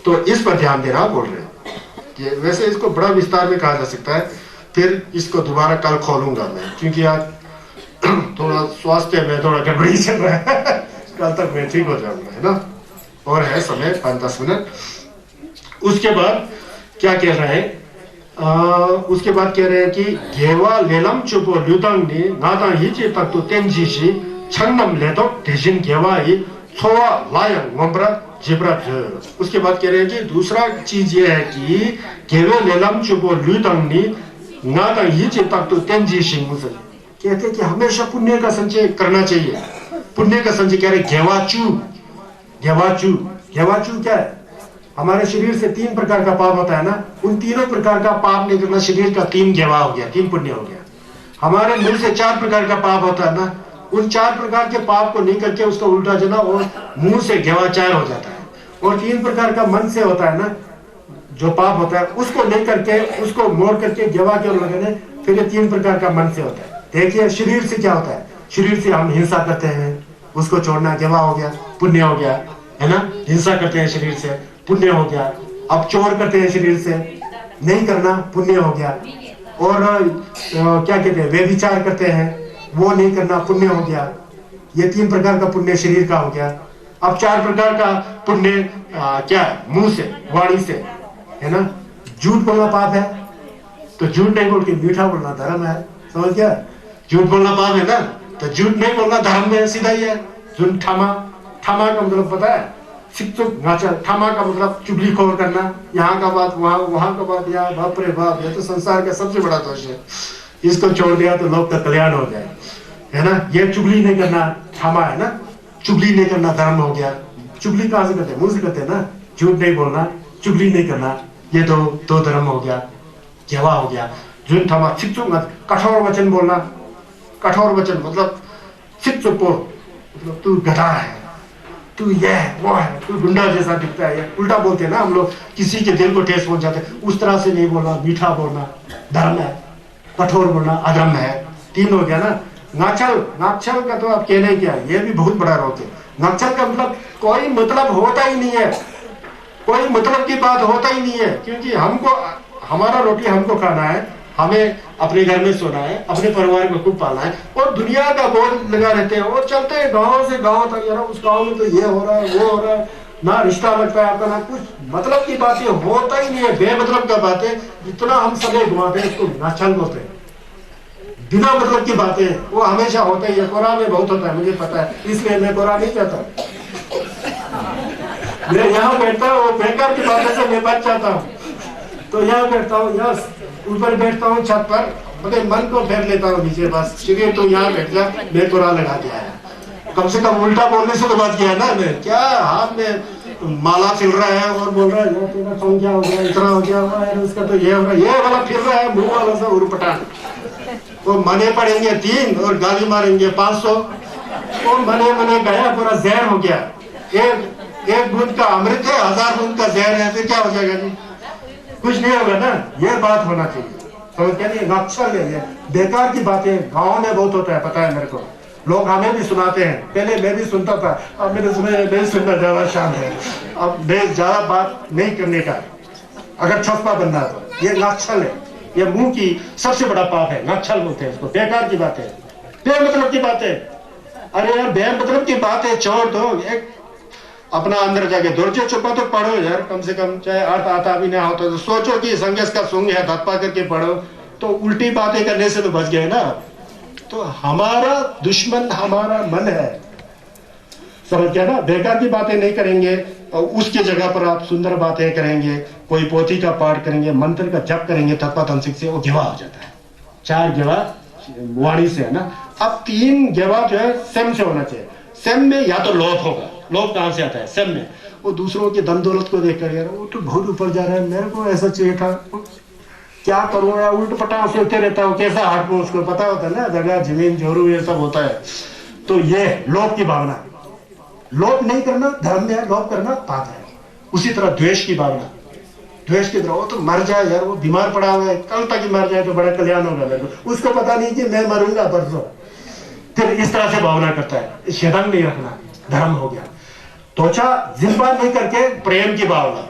तो इस पर ध्यान देना बोल रहे हैं। वैसे इसको बड़ा विस्तार में कहा जा सकता है, फिर इसको दोबारा कल खोलूंगा मैं, क्योंकि आज थोड़ा स्वास्थ्य में थोड़ा गड़बड़ी चल रहा है। कल तक मैं ठीक हो जाऊंगा, है ना। और है समय 5-10 मिनट। उसके बाद क्या कह रहे हैं, उसके बाद कह रहे हैं कि गेवा लेलम चुपो ल्युदंग ने नादा ही चे तक तो तेंजीशी छन्नम ले तो तेजिन गेवा ही छोवा लायंग मंबरा जिब्रा। उसके बाद कह रहे हैं कि दूसरा चीज ये है कि गेवे लेलम चुपो ल्युदंग ने नादा ही चे तक तो तेंजीशी, कहते हैं कि हमेशा पुण्य का संचय करना चाहिए। पुण्य का संचय कह रहे घेवाचू। घेवाचू, घेवाचू क्या है, हमारे शरीर से 3 प्रकार का पाप होता है ना, उन तीनों प्रकार का पाप नहीं करना, शरीर का 3 घेवा हो गया, 3 पुण्य हो गया। हमारे मुंह से 4 प्रकार का पाप होता है ना, उन 4 प्रकार के पाप को नहीं करके उसका उल्टा जना और मुंह से घेवा 4 हो जाता है। और 3 प्रकार का मन से होता है ना, जो पाप होता है उसको नहीं करके, उसको मोड़ करके घेवा के लगाने, फिर ये 3 प्रकार का मन से होता है। देखिए शरीर से क्या होता है, शरीर से हम हिंसा करते हैं, उसको छोड़ना घेवा हो गया, पुण्य हो गया, है ना। हिंसा करते हैं शरीर से, पुण्य हो गया। अब चोर करते हैं शरीर से, नहीं करना, पुण्य हो गया। और क्या कहते हैं, व्यभिचार करते हैं, वो नहीं करना, पुण्य हो गया। ये 3 प्रकार का पुण्य शरीर का हो गया। अब 4 प्रकार का पुण्य क्या है, मुंह से, वाणी से, है ना। झूठ बोलना पाप है, तो झूठ नहीं बोल के मीठा बोलना धर्म है, समझ गया। झूठ बोलना पाप है ना, तो झूठ नहीं बोलना धर्म में, सीधा ही है। झूठ ठामा, ठामा का मतलब पता है, ठामा का मतलब चुगलीखोर करना, यहाँ का बात वहाँ, वहाँ का बात यहाँ। बाप रे बाप, ये तो संसार का सबसे बड़ा दोष है। इसको छोड़ दिया तो लोग का कल्याण हो जाए, है ना। ये चुगली नहीं करना ठामा है ना, चुगली नहीं करना धर्म हो गया। चुगली कहाँ से करते हैं, मुंह से करते हैं ना। झूठ नहीं बोलना, चुगली नहीं करना, ये दो धर्म हो गया, घेवा हो गया। झूठ ठामा, कठोर वचन बोलना। कठोर वचन मतलब चित्तपो, मतलब तू गधा है, तू ये वो है, तू गुंडा जैसा दिखता है, उल्टा बोलते हैं ना हम लोग, किसी के दिल को ठेस पहुंच जाते हैं। उस तरह से नहीं बोलना, मीठा बोलना धर्म है, कठोर बोलना अधर्म है। 3 हो गया ना। नाचल, नाचल का तो आप कहने क्या, ये भी बहुत बड़ा रोग है। नाचल का मतलब कोई मतलब होता ही नहीं है, कोई मतलब की बात होता ही नहीं है। क्योंकि हमको, हमारा रोटी हमको खाना है, हमें अपने घर में सोना है, अपने परिवार को खूब पालना है, और दुनिया का बोझ लगा रहते हैं और चलते हैं गांव से गांव तक। यार उस गांव में तो ये हो रहा है, वो हो रहा है, ना रिश्ता लगता है आपका, ना कुछ मतलब की बातें होता ही नहीं है, बेमतलब का बातें। इतना हम समय घुमाते हैं, इसको नाचल बोलते हैं। बिना मतलब की बातें वो हमेशा होता ही है। कुरान में बहुत होता है, मुझे पता है, इसलिए मैं कुरान नहीं कहता। मैं यहाँ बैठता हूँ, वो बेकार की बातें से मैं बच जाता हूँ। तो यहाँ बैठता हूँ, यहाँ ऊपर बैठता हूँ छत पर, अपने मन को फेर लेता हूँ नीचे, बस शरीर तो यहाँ बैठ जा, मैं कुरान लगा दिया है। कम से कम उल्टा बोलने से तो बच गया ना। मैं क्या, हाथ में माला फिर रहा है और बोल रहा है यार तेरा कौन क्या हो गया, इतना हो गया हुआ है, उसका तो ये हो रहा है, ये वाला फिर रहा है, मुंह वाला सा उर्पटान। वो मने पड़ेंगे 3 और गाली मारेंगे 500। वो मने गया, पूरा जहर हो गया। एक बूंद का अमृत है, 1000 बूंद का जहर है, फिर क्या हो जाएगा जी, कुछ नहीं होगा ना। ये बात होना चाहिए, समझ क्या नहीं। अच्छा ले, बेकार की बातें गाँव में बहुत होता है, पता है मेरे को। लोग हमें भी सुनाते हैं, पहले मैं भी सुनता था, अब मैंने सुना नहीं सुनना ज्यादा शान है। अब मैं ज्यादा बात नहीं करने का, अगर छप्पा बनना तो। ये नाक्षल है, ये मुंह की सबसे बड़ा पाप है, नाक्षल बोलते हैं इसको। बेकार की बातें, बेमतलब की बातें। अरे यार बेमतलब की बातें छोड़ दो, एक अपना अंदर जाके दुर्जय चुपा तो पढ़ो यार, कम से कम, चाहे अर्थ आता भी ना हो तो सोचो कि संगस का सुंग है, धप्पा करके पढ़ो, तो उल्टी बातें करने से तो बच गए ना। तो हमारा दुश्मन हमारा मन है, समझ गया ना। बेकार की बातें नहीं करेंगे, और उसके जगह पर आप सुंदर बातें करेंगे, कोई पोथी का पाठ करेंगे, मंत्र का जप करेंगे तत्वा तंत्रिक से, वो घेवा हो जाता है। 4 घेवा वाणी से है ना। अब 3 घेवा जो है सेम से होना चाहिए। सेम में या तो लोभ होगा, लोभ कहां से आता है, सेम में। वो दूसरों के धन दौलत को देखकर यार वो तो बहुत ऊपर जा रहा है, मेरे को ऐसा चाहिए था, क्या करूँ या उल्ट पटांग सोचते रहता हूँ, कैसा हाटू, उसको पता होता है ना जगह जमीन जोरू ये सब होता है। तो ये लोभ की भावना, लोभ नहीं करना धर्म है, लोभ करना पाप है। उसी तरह द्वेष की भावना, द्वेष की तरह वो तो मर जाए यार, वो बीमार पड़ा हुआ है, कल तक ही मर जाए तो बड़ा कल्याण होगा मेरे को, उसको पता नहीं कि मैं मरूंगा परसों। फिर इस तरह से भावना करता है, शेदंग नहीं रखना धर्म हो गया। त्वचा जिह्वा नहीं करके प्रेम की भावना,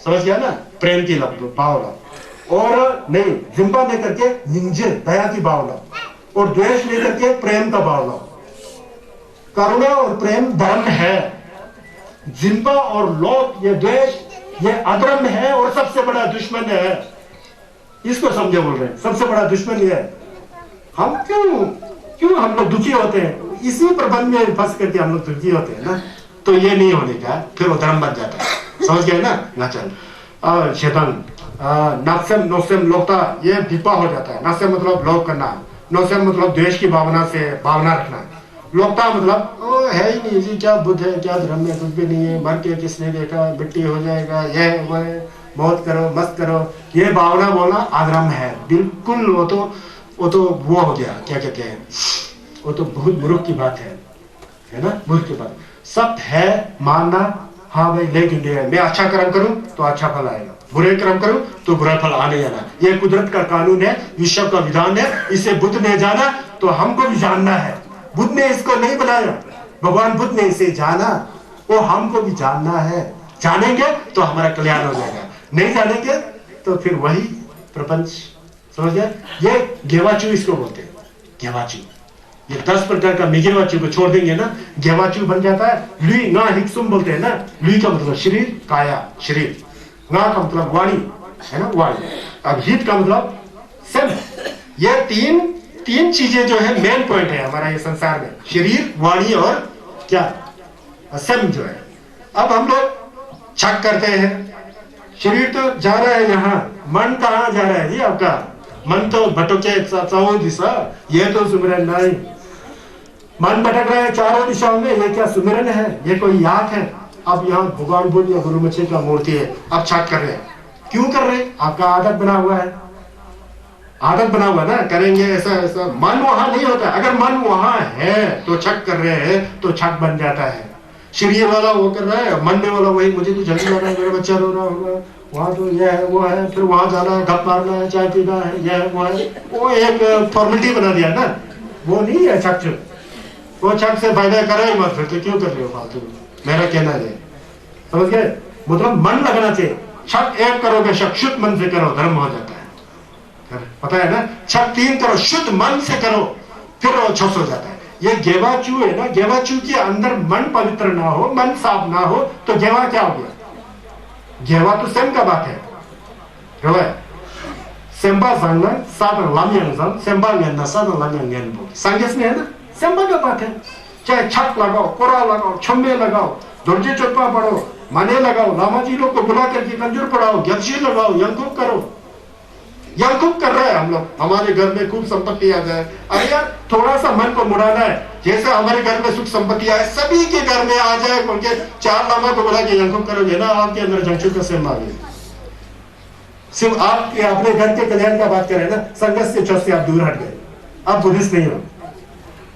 समझ गया ना, प्रेम की भावना, और नहीं जिह्वा नहीं करके निंजे दया की भावना, और द्वेष नहीं करके प्रेम का भावना। करुणा और प्रेम धर्म है, जिह्वा और लोभ ये द्वेष ये अधर्म है और सबसे बड़ा दुश्मन है। इसको समझे बोल रहे हैं, सबसे बड़ा दुश्मन ये है। हम क्यों हम लोग दुखी होते हैं, इसी प्रबंध में फंस करके हम लोग दुखी होते हैं ना। तो ये नहीं होने का, फिर वो धर्म बन जाता है, समझ गए ना। नाचन शैतान नक्सम नोसम लोकता ये दीपा हो जाता है। नक्सम मतलब लोभ करना, नोसम मतलब द्वेष की भावना से भावना रखना, लोकता मतलब ओ है ही नहीं जी, क्या बुद्ध है, क्या धर्म है, कुछ भी नहीं है, मर के किसने देखा, मिट्टी हो जाएगा, यह वो है, मौत करो मस्त करो, ये भावना बोलना अधर्म है बिल्कुल। वो तो वो हो गया, क्या कहते हैं, वो तो बहुत मूर्ख की बात है ना, मूर्ख की बात। सब है मानना, हाँ भाई लेकिन मैं अच्छा कर्म करूं तो अच्छा फल आएगा, बुरे कर्म करूं तो बुरा फल आने जाना, ये कुदरत का कानून है, विश्व का विधान है। इसे बुद्ध ने जाना तो हमको भी जानना है। बुद्ध ने इसको नहीं बनाया, भगवान बुद्ध ने इसे जाना, वो हमको भी जानना है। जानेंगे तो हमारा कल्याण हो जाएगा, नहीं जानेंगे तो फिर वही प्रपंच, समझ गए। ये गेवाचू इसको बोलते हैं, गेवाचू। ये 10 प्रकार का मिगेवाचू को छोड़ देंगे ना, गेवाचू बन जाता है। लुई ना हिक्सुम बोलते हैं ना, लुई का मतलब शरीर, काया शरीर, ना का मतलब वाणी है ना, वाणी। अब हित का मतलब सब। ये तीन चीजें जो है मेन पॉइंट है हमारा ये संसार में, शरीर, वाणी और क्या सम जो है। अब हम लोग छक करते हैं, शरीर तो जा रहा है यहाँ, मन कहाँ जा रहा है जी आपका, मन तो भटके चारों दिशा, ये तो सुमिरन नहीं। मन भटक रहा है चारों दिशाओं में, ये क्या सुमिरन है, ये कोई याद है। अब यहाँ भगवान बुद्ध या गुरु मछली का मूर्ति है, अब छक कर रहे हैं, क्यों कर रहे हैं, आपका आदत बना हुआ है, आदत बना हुआ ना, करेंगे ऐसा ऐसा। मन वहां नहीं होता, अगर मन वहां है तो छक कर रहे हैं तो छक बन जाता है। शरीर वाला वो कर रहा है, मन में वाला वही, मुझे तो जल्दी जाना है, मेरा बच्चा रो रहा होगा, वहां तो यह है वो है, फिर वहां जाना है, गप मारना है, चाय पीना है, यह है वो है, वो एक फॉर्मेलिटी बना दिया ना, वो नहीं है छक। वो छक से फायदा करा ही मत, फिर तो क्यों कर रहे हो फालतू, मेरा कहना है, समझ गए। मतलब मन लगना चाहिए, छक एक करोगे, शक शुद्ध मन से करो, धर्म हो जाता है, पता है ना। छक 3 करो, शुद्ध मन से करो, फिर वो छस हो जाता है। ये गेवाचू है ना, गेवाचू के अंदर मन पवित्र ना हो, मन साफ ना हो तो गेवा क्या हो गया, गेवा तो सेम का बात है, सेम्बा सांगन साधन लामियांग सेम्बा ज्ञान साधन लामियांग ज्ञान बोल संगेस में है ना, सेम्बा का बात है। चाहे छक लगाओ, कोरा लगाओ, छम्बे लगाओ, दर्जे चप्पा पढ़ो, माने लगाओ, लामा जी लोग को बुला करके कंजूर पढ़ाओ, गपशी लगाओ, यंकुब करो, यंकुब कर रहा है हम लोग। हमारे घर में खूब संपत्ति आ जाए, अरे यार थोड़ा सा मन को मुड़ाना है, जैसे हमारे घर में सुख संपत्ति आए सभी के घर में आ जाए बोल के 4 लामा को बुला के यंकुब करोगे ना, आपके अंदर जंचू का सेम आ गया। सिर्फ आप अपने घर के कल्याण का बात करें ना, संघर्ष से चौथ से आप दूर हट गए, आप बुद्धिस्ट नहीं हो।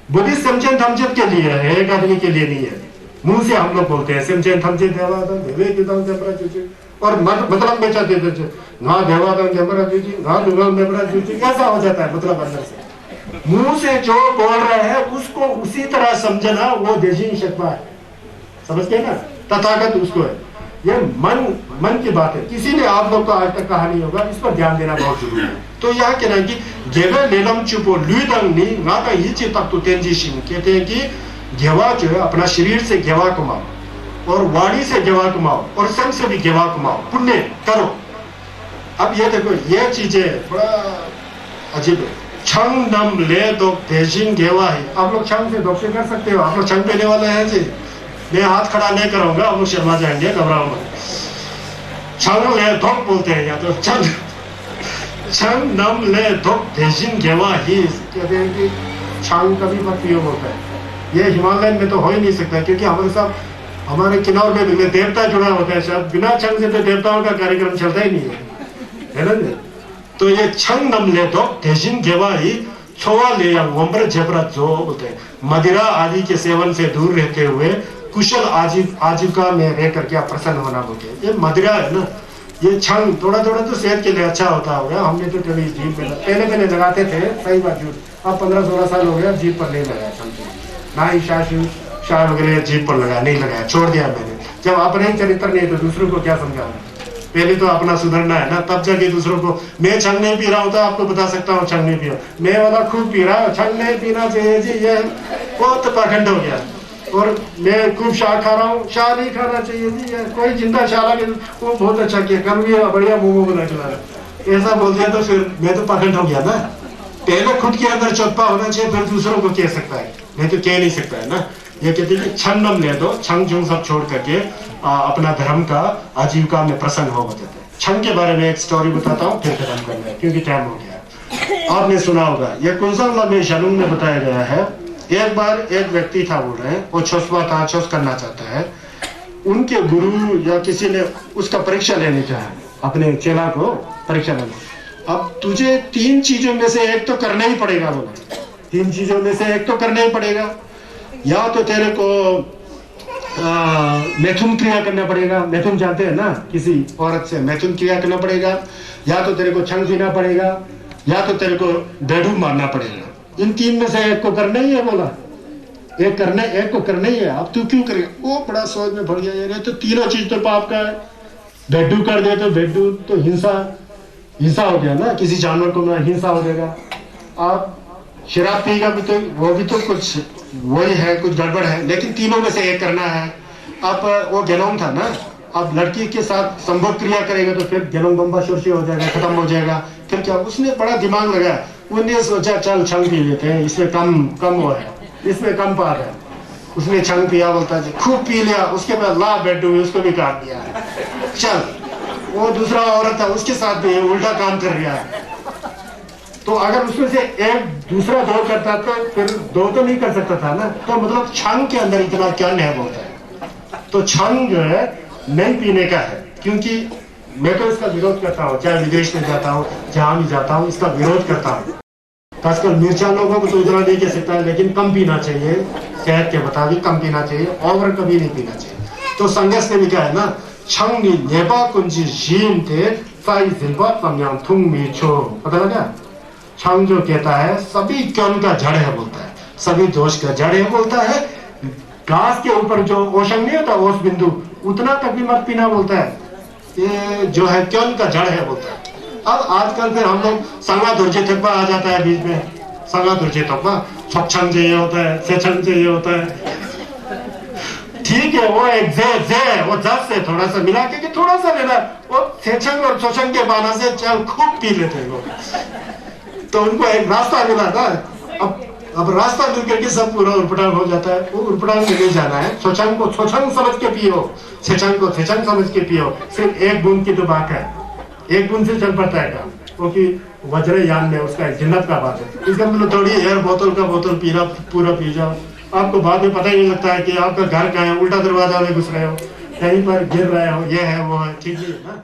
बुद्धिस्ट समझन थमचन के लिए है, एक आदमी के लिए नहीं है। मुंह से हम लोग बोलते हैं समझन थमचन देवादन देवे की दान देवरा चुची, और मतलब बेचा देते थे ना देवादन देवरा चुची ना दुगल देवरा चुची, ऐसा हो जाता है। मतलब अंदर से मुंह से जो बोल रहे हैं उसको उसी तरह समझना, वो देशी शक्वा है, समझ गए ना, तथागत उसको है। ये मन की बात है, किसी ने आप लोग को आज तक कहा नहीं होगा, इस पर ध्यान देना बहुत जरूरी है। तो यह कहना है कि गेवे लेलम चुपो लुदंग नी गाता ही चितक तो तेंजी सिंह कहते हैं कि गेवा जो है अपना शरीर से गेवा कमाओ और वाणी से गेवा कमाओ और सम से भी गेवा कमाओ, पुण्य करो। अब ये देखो ये चीजें बड़ा अजीब है। छंग नम ले दो तेजिंग गेवा ही, आप लोग छंग से दोषी कर सकते हो, आप लोग छंग पीने वाले हैं जी, मैं हाथ खड़ा नहीं करूंगा, आप लोग शर्मा जाएंगे, घबराओ मत। छंग ले धोक बोलते हैं, या तो छंग नम ले धोक तेजिंग गेवा ही कहते हैं कि छंग कभी मत पियो बोलता है। ये हिमालय में तो हो ही नहीं सकता, क्योंकि हमारे साथ हमारे किन्नौर में देवता जुड़ा होता है, सब बिना छंग से तो देवताओं का कार्यक्रम चलता ही नहीं है ना। तो ये छंग नम ले दो तेजिन गेवाई छोवा ले या वंबर जेबरा जो बोलते मदिरा आदि के सेवन से दूर रहते हुए कुशल आजीविका में रह करके आप प्रसन्न होना बोलते। ये मदिरा है ना, ये छंग थोड़ा थोड़ा तो सेहत के लिए अच्छा होता होगा। हमने तो कभी जीप में पहले लगाते थे, सही बात झूठ, अब 15-16 साल हो गया जीप पर नहीं लगाया छंग, ना ही शाह वगैरह जीप पर लगाया, नहीं लगाया, छोड़ दिया मैंने। जब अपने ही चरित्र नहीं तो दूसरों को क्या समझाऊं? पहले तो अपना सुधरना है ना, तब जाके दूसरों को। मैं छंग नहीं पी रहा हूँ तो आपको बता सकता हूँ छंग नहीं पिया, मैं वाला खूब पी रहा हूँ, छंग नहीं पीना चाहिए जी, ये बहुत पाखंड हो गया। और मैं खूब शाह खा रहा हूँ, शाह नहीं खाना चाहिए जी, ये कोई जिंदा शाह के वो बहुत अच्छा किया, कल भी बढ़िया मोमो बना के लाया, ऐसा बोल दिया तो फिर मैं तो पाखंड हो गया ना। पहले खुद के अंदर चौपा होना चाहिए, फिर दूसरों को कह सकता है, नहीं तो कह नहीं सकता है ना। ये कहते हैं कि छंग नम ले दो, छंग झुंग सब छोड़ करके अपना धर्म का आजीविका में प्रसन्न हो बताते हैं। छंग के बारे में एक स्टोरी बताता हूँ, फिर खत्म करना है क्योंकि टाइम हो गया। आपने सुना होगा, ये कुंसंगला में शानुंग में बताया गया है। एक बार एक व्यक्ति था, बोल रहे हैं वो छोसवा था, छोस करना चाहता है। उनके गुरु या किसी ने उसका परीक्षा लेने चाहा, अपने चेला को परीक्षा लेना। अब तुझे 3 चीजों में से एक तो करना ही पड़ेगा, बोला 3 चीजों में से एक तो करना ही पड़ेगा। या तो तेरे को मैथुन क्रिया करना पड़ेगा, मैथुन जानते हैं ना, किसी औरत से मैथुन क्रिया करना पड़ेगा, या तो तेरे को छंग पीना पड़ेगा, या तो तेरे को बेडू मारना पड़ेगा। इन 3 में से एक को करना ही है, बोला एक को करना ही है। अब तू क्यों करेगा? वो बड़ा सोच में पड़ गया, यार तो तीनों चीज तो पाप का है। बेडू कर दे तो बेडू तो हिंसा हो गया ना, किसी जानवर को हिंसा हो जाएगा। आप शराब पीगा भी तो वो भी तो कुछ वही है, कुछ गड़बड़ है, लेकिन तीनों में से एक करना है। अब वो गेनोंग था ना, अब लड़की के साथ संभोग क्रिया करेगा तो फिर गेनोंग बम्बा शोरशी हो जाएगा, खत्म हो जाएगा। फिर क्या, उसने बड़ा दिमाग लगाया, उसने सोचा चल छंग पी लेते हैं, इसमें कम वो है, इसमें कम पाप है। उसने छंग पिया, बोलता जी खूब पी लिया, उसके बाद ला बेडू में उसको भी काट दिया। चल वो दूसरा औरत है, उसके साथ भी उल्टा काम कर रहा है। तो अगर उसमें से एक दूसरा 2 करता तो फिर 2 तो नहीं कर सकता था ना। तो मतलब छंग के अंदर इतना क्या नहीं बोलता है। तो छंग जो है नहीं पीने का है, क्योंकि मैं तो इसका विरोध करता हूँ, चाहे विदेश में जाता हूँ, जहां भी जाता हूँ, इसका विरोध करता हूँ। खासकर मिर्चा लोगों को तो इतना नहीं कह सकता है, लेकिन कम पीना चाहिए, सेहत के मुताबिक कम पीना चाहिए, ओवर कभी नहीं पीना चाहिए। तो संघर्ष ने भी कहा है ना, छंग नेबा कुंजी जीम थे साई जिल्बा तमयाम थुंग मीछो, पता लगा? छंग जो कहता है सभी कर्म का जड़ है, बोलता है सभी दोष का जड़ है, बोलता है घास के ऊपर जो ओशंग नहीं होता, ओस बिंदु, उतना तक भी मत पीना, बोलता है ये जो है कर्म का जड़ है, बोलता है। अब आजकल फिर हम लोग संगा दुर्जे थकवा आ जाता है बीच में, संगा दुर्जे थकवा, छंग चाहिए होता है, सेछंग चाहिए होता है। ठीक है, वो एक जे वो जब से थोड़ा सा मिला के थोड़ा सा लेना, वो सेछंग और छोछंग के बहाना से चल खूब पी लेते हैं वो। तो उनको एक रास्ता मिला था, अब रास्ता मिल करके सब पूरा उर्पटांग हो जाता है। वो उर्पटांग में नहीं जाना है, छोछंग को छोछंग समझ के पियो, सेछंग को सेछंग समझ के पियो। सिर्फ 1 बूंद की तो बात है, 1 बूंद से चल पड़ता है काम, क्योंकि वज्रयान में उसका जिन्नत का बात है। इसका मतलब थोड़ी एयर बोतल का बोतल पीना पूरा पी जाओ, आपको बाद में पता ही नहीं लगता है कि आपका घर कहाँ है, उल्टा दरवाजा में घुस रहे हो, कहीं पर गिर रहे हो, ये है वो है, ठीक है ना।